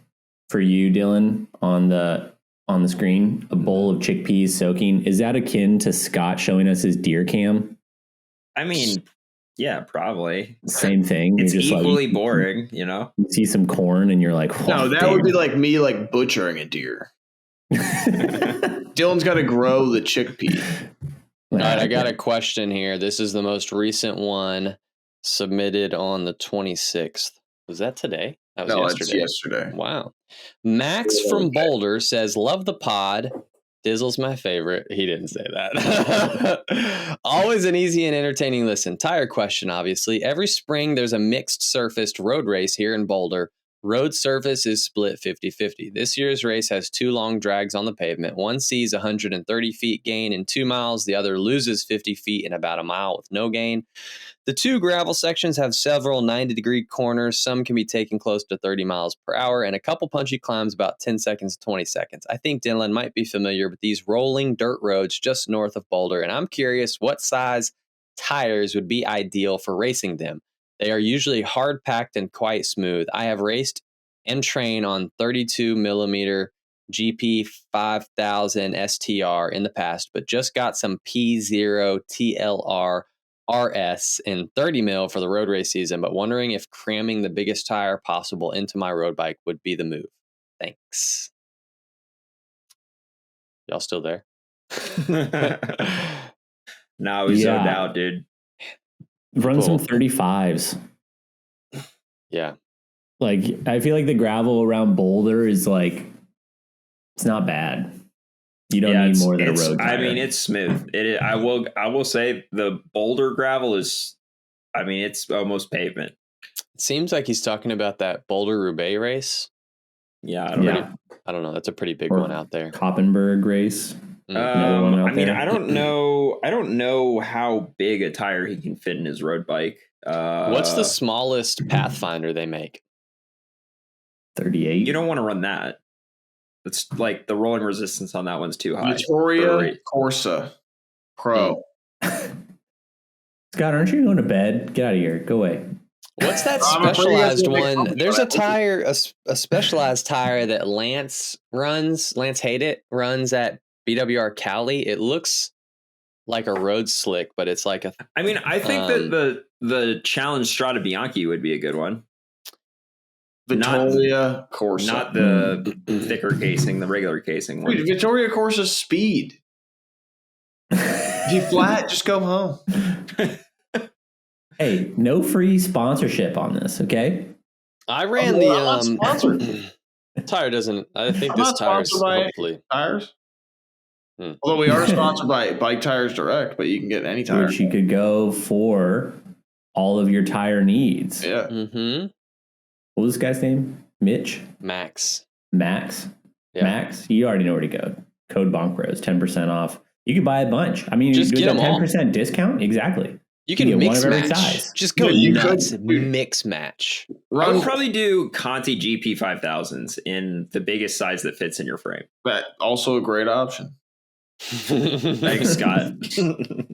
for you, Dylan, on the screen, a bowl of chickpeas soaking, is that akin to Scott showing us his deer cam? I mean, yeah, probably. Same thing. It's just equally boring, you know? You see some corn and you're like, no, that would be like me like butchering a deer. Dylan's got to grow the chickpea. All right, I got a question here. This is the most recent one submitted on the 26th. Was that today? That was yesterday. Wow. Max from Boulder says, love the pod. Dizzle's my favorite. He didn't say that. Always an easy and entertaining listen. Tire question, obviously. Every spring, there's a mixed surfaced road race here in Boulder. Road surface is split 50-50. This year's race has two long drags on the pavement. One sees 130 feet gain in 2 miles. The other loses 50 feet in about a mile with no gain. The two gravel sections have several 90-degree corners. Some can be taken close to 30 miles per hour, and a couple punchy climbs about 10 seconds to 20 seconds. I think Dylan might be familiar with these rolling dirt roads just north of Boulder, and I'm curious what size tires would be ideal for racing them. They are usually hard-packed and quite smooth. I have raced and trained on 32 millimeter GP 5000 STR in the past, but just got some P0 TLR RS in 30 mil for the road race season, but wondering if cramming the biggest tire possible into my road bike would be the move. Thanks. Y'all still there? No, we zoned out, dude. Run some 35s. Yeah. Like, I feel like the gravel around Boulder is like, it's not bad. You don't need more than a road tire. I mean, it's smooth. I will say the Boulder gravel is, I mean, it's almost pavement. It seems like he's talking about that Boulder-Roubaix race. Yeah, I don't know. That's a pretty big one out there. Koppenberg race. I mean, I don't know how big a tire he can fit in his road bike. What's the smallest Pathfinder they make? 38. You don't want to run that. It's like the rolling resistance on that one's too high. Vittoria Corsa Pro. Scott, aren't you going to bed? Get out of here. Go away. What's that specialized one? There's a tire, a specialized tire that Lance runs. Lance runs at BWR Cali. It looks like a road slick, but it's like a. I mean, I think that the Challenge Strada Bianchi would be a good one. Vittoria Corsa, not the thicker casing, the regular casing one. Dude, Vittoria Corsa's speed. If you flat, just go home. Hey, no free sponsorship on this, okay? I ran I'm not sponsored. Tire doesn't. I think I'm this not tire's sponsored by hopefully tires. Although we are sponsored by Bike Tires Direct, but you can get any tire. Which you could go for all of your tire needs. Yeah. Mm-hmm. What was this guy's name? Mitch? Max. Yeah. Max, you already know where to go. Code BONKBROS, 10% off. You could buy a bunch. I mean, just you get a 10% all. Discount. Exactly. You can mix one of every match. size. Just go nuts. Mix match. I would probably do Conti GP 5000s in the biggest size that fits in your frame. But also a great option. Thanks, Scott.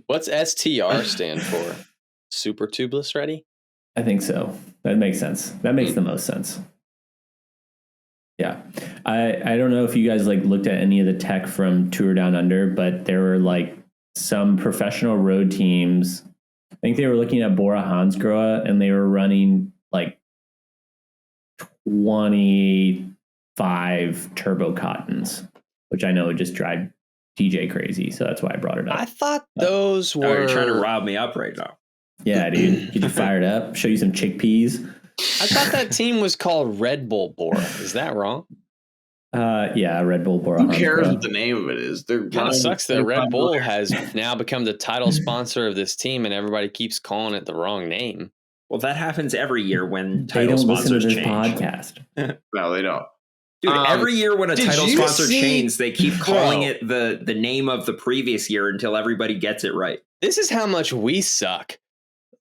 What's STR stand for? Super tubeless ready? I think so. That makes sense. That makes the most sense. Yeah. I don't know if you guys like looked at any of the tech from Tour Down Under, but there were like some professional road teams. I think they were looking at Bora Hansgrohe and they were running like 25 turbo cottons, which I know would just drive DJ crazy. So that's why I brought it up. I thought those were. Oh, you're trying to rob me up right now. Yeah, dude. Get you fired up. Show you some chickpeas. I thought that team was called Red Bull Bora. Is that wrong? Yeah, Red Bull Bora. Who cares what the name of it is? They're kind of sucks that Red Bull has now become the title sponsor of this team, and everybody keeps calling it the wrong name. Well, that happens every year when they title don't listen to sponsors this change. Podcast. No, they don't. Dude, every year when a title sponsor changes, they keep calling it the name of the previous year until everybody gets it right. This is how much we suck.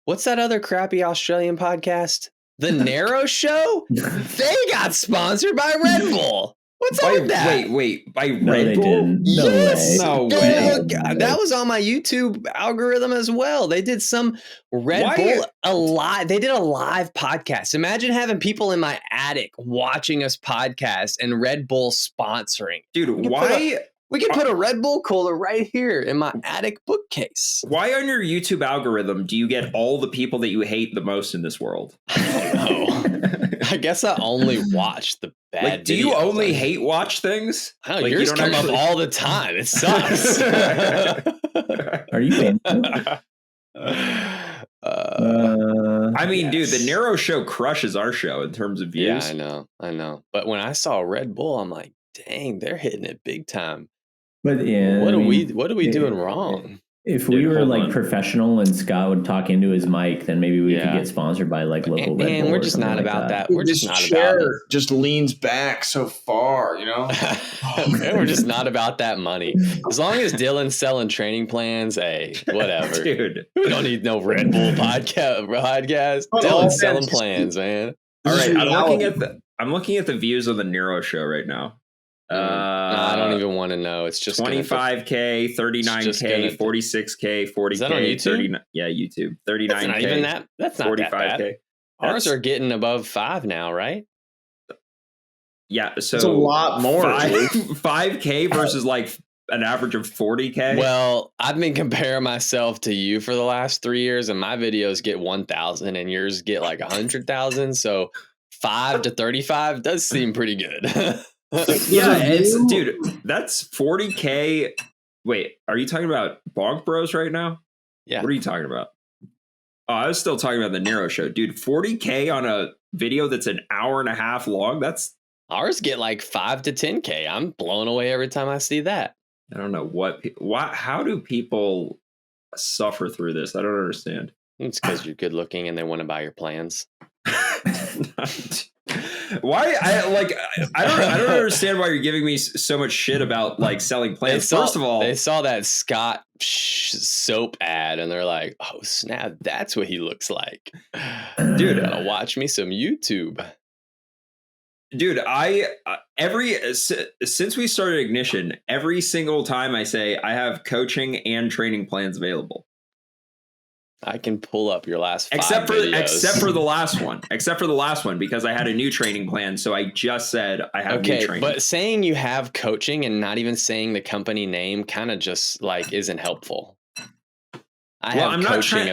What's that other crappy Australian podcast? The Narrow Show? They got sponsored by Red Bull. What's up with that? Wait, by No, Red they Bull? didn't. No Yes. way. No Dude, way. that was on my YouTube algorithm as well. They did some Red Bull alive. They did a live podcast. Imagine having people in my attic watching us podcast and Red Bull sponsoring. Dude, why? We can put a Red Bull cooler right here in my attic bookcase. Why on your YouTube algorithm do you get all the people that you hate the most in this world? I don't know. I guess I only watch the bad Like, do you videos. only hate watch things? I don't know, Like, yours you don't come up all the time. It sucks. Are you paying? I mean, dude, the Narrow Show crushes our show in terms of views. Yeah, I know. But when I saw Red Bull, I'm like, dang, they're hitting it big time. But yeah, What are we doing wrong? If we were like professional and Scott would talk into his mic, then maybe we could Yeah. get sponsored by like local Red Bull. We're or just something not like about that. that. We're just not chair about it. just leans back so far, you know? We're just not about that money. As long as Dylan's selling training plans, hey, whatever. Dude. We don't need no Red Bull podcast. Dylan's selling plans, man. All right, I'm looking at the views on the Nero Show right now. No, I don't even want to know. It's just 25K, 39K, 46K, 40K. Is that on YouTube? 39, yeah, YouTube. 39K. That's not even that. That's not 45K. That bad. Ours are getting above 5 now, right? Yeah, so it's a lot more. 5K versus like an average of 40K. Well, I've been comparing myself to you for the last 3 years, and my videos get 1,000, and yours get like 100,000. So 5 to 35 does seem pretty good. Yeah, dude, that's 40K. Wait, are you talking about Bonk Bros right now? Yeah. What are you talking about? Oh, I was still talking about the Nero Show. Dude, 40K on a video that's an hour and a half long? That's ours get like 5 to 10K. I'm blown away every time I see that. I don't know how do people suffer through this? I don't understand. It's because you're good looking and they want to buy your plans. Why I don't understand why you're giving me so much shit about like selling plans. First of all, they saw that Scott soap ad and they're like, "Oh snap, that's what he looks like." Dude, gotta watch me some YouTube. Dude, since we started Ignition, every single time I say I have coaching and training plans available. I can pull up your last 5 except for the last one because I had a new training plan, so I just said I have new training. But saying you have coaching and not even saying the company name kind of just like isn't helpful. I'm trying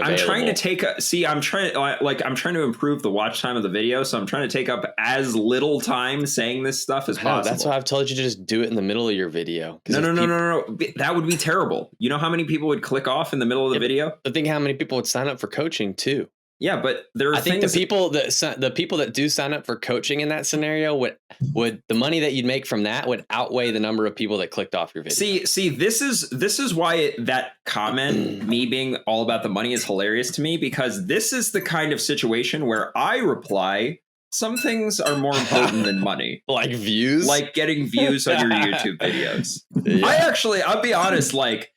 to improve the watch time of the video, so I'm trying to take up as little time saying this stuff as possible. That's why I've told you to just do it in the middle of your video. No. That would be terrible. You know how many people would click off in the middle of the video? But think how many people would sign up for coaching too. Yeah, but there are I think the people that do sign up for coaching in that scenario would the money that you'd make from that would outweigh the number of people that clicked off your video. See, this is why that comment, me being all about the money, is hilarious to me, because this is the kind of situation where I reply, some things are more important than money. Like views? Like getting views on your YouTube videos. Yeah. I'll be honest, like,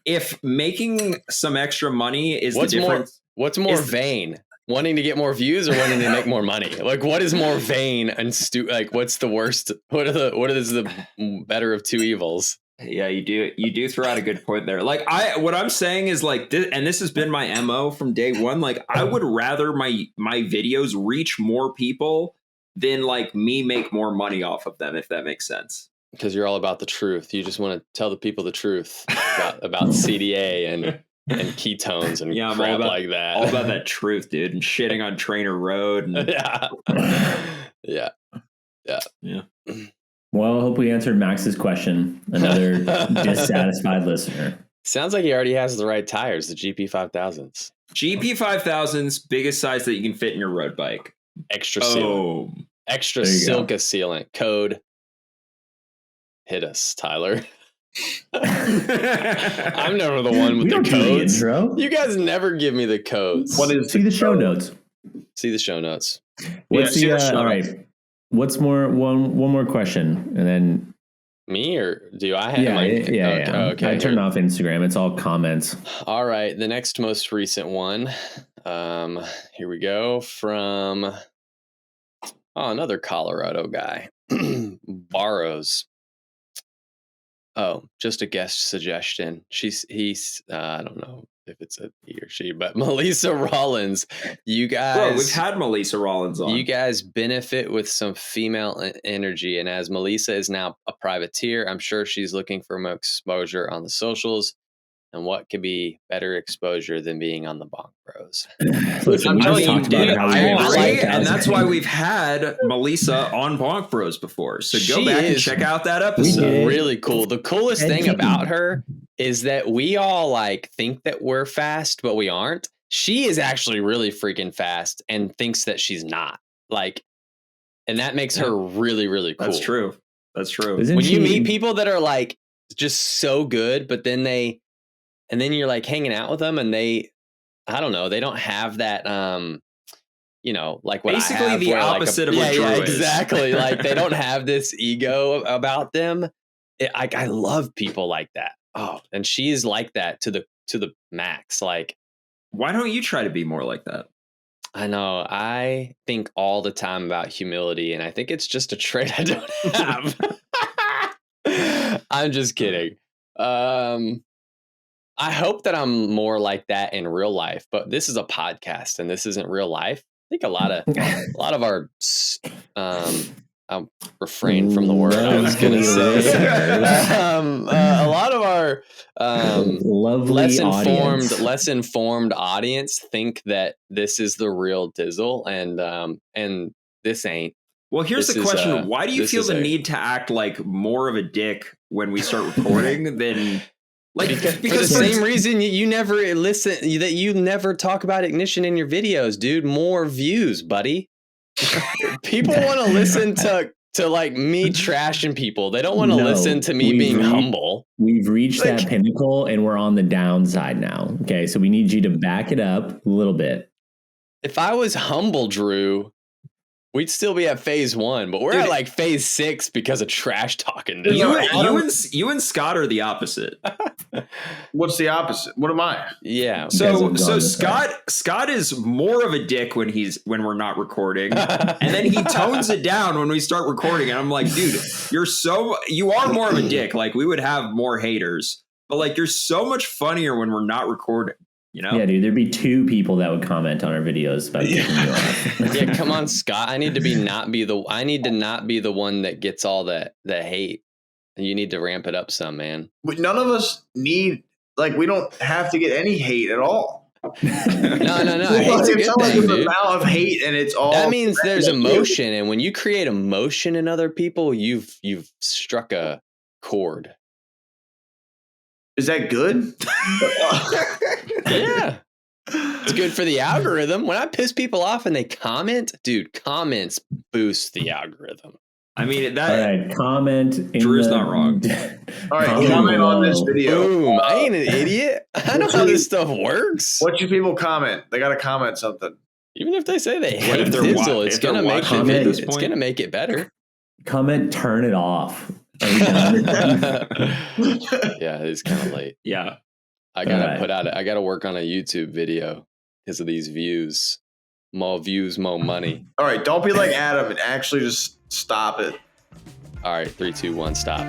if making some extra money is the difference. What's more vain? Wanting to get more views or wanting to make more money? Like, what is more vain and like, what's the worst? What is the better of two evils? Yeah, you do throw out a good point there. Like, what I'm saying is, like, this has been my MO from day one. Like, I would rather my videos reach more people than like me make more money off of them, if that makes sense. Because you're all about the truth. You just want to tell the people the truth about CDA and ketones and crap like that. All about that truth, dude, and shitting on Trainer Road. And yeah. Well, I hope we answered Max's question. Another dissatisfied listener. Sounds like he already has the right tires, the GP5000s. GP5000s, biggest size that you can fit in your road bike. Extra sealant. Extra SILCA sealant. Code. Hit us, Tyler. I'm never the one with the codes. You guys never give me the codes. See the show notes. See the show notes. All right. What's more? One more question, and then me, or do I have? Yeah. Okay. I turned off Instagram. It's all comments. All right. The next most recent one. Here we go from another Colorado guy. Borrows. Oh, just a guest suggestion. He's I don't know if it's a he or she, but Melissa Rollins, you guys. Bro, we've had Melissa Rollins on. You guys benefit with some female energy, and as Melissa is now a privateer, I'm sure she's looking for more exposure on the socials. And what could be better exposure than being on the Bonk Bros? Listen, I'm telling you, dude, I agree, and that's why we've had Melissa on Bonk Bros before. So go back and check out that episode. Really cool. The coolest thing about her is that we all like think that we're fast, but we aren't. She is actually really freaking fast and thinks that she's not. Like, and that makes her really, really cool. That's true. When you meet people that are like just so good, but then and then you're like hanging out with them and I don't know, they don't have that, like what basically I have. The opposite of what Drew is. Exactly. Like they don't have this ego about them. I love people like that. Oh, and she's like that to the max. Like, why don't you try to be more like that? I know. I think all the time about humility, and I think it's just a trait I don't have. I'm just kidding. I hope that I'm more like that in real life, but this is a podcast and this isn't real life. I think a lot of our I'll refrain from the word I was going to say. A lot of our less informed audience think that this is the real Dizzle, and this ain't. Well, here's the question: why do you feel the need to act like more of a dick when we start recording than? Like, because for the same reason you never listen, that you never talk about ignition in your videos, dude. More views, buddy. People want to listen to like me trashing people. They don't want to listen to me being humble. We've reached that pinnacle and we're on the downside now. Okay, so we need you to back it up a little bit. If I was humble, Drew, we'd still be at phase 1, but we're at like phase 6 because of trash talking. You and Scott are the opposite. What's the opposite? What am I? Yeah. So Scott is more of a dick when we're not recording, and then he tones it down when we start recording. And I'm like, dude, you are more of a dick. Like, we would have more haters, but like, you're so much funnier when we're not recording. You know? Yeah, dude, there'd be 2 people that would comment on our videos about kicking you off. Yeah, come on, Scott. I need to not be the one that gets all the hate. You need to ramp it up some, man. But none of us we don't have to get any hate at all. No. Hate's a good thing, dude. Amount of hate, and it's all. That means there's emotion, and when you create emotion in other people, you've struck a chord. Is that good? Yeah. It's good for the algorithm. When I piss people off and they comment, dude, comments boost the algorithm. I mean, all right, comment. Drew's not wrong. All right, comment on this video. Boom. I ain't an idiot. I know how this stuff works. What should people comment? They got to comment something. Even if they say they hate Dizzle, it's gonna make it. It's gonna make it better. Comment, turn it off. Yeah, it's kind of late. Yeah, I gotta work on a YouTube video because of these views. More views, more money. All right, don't be like Adam and actually just stop it. All right, 3, 2, 1, stop.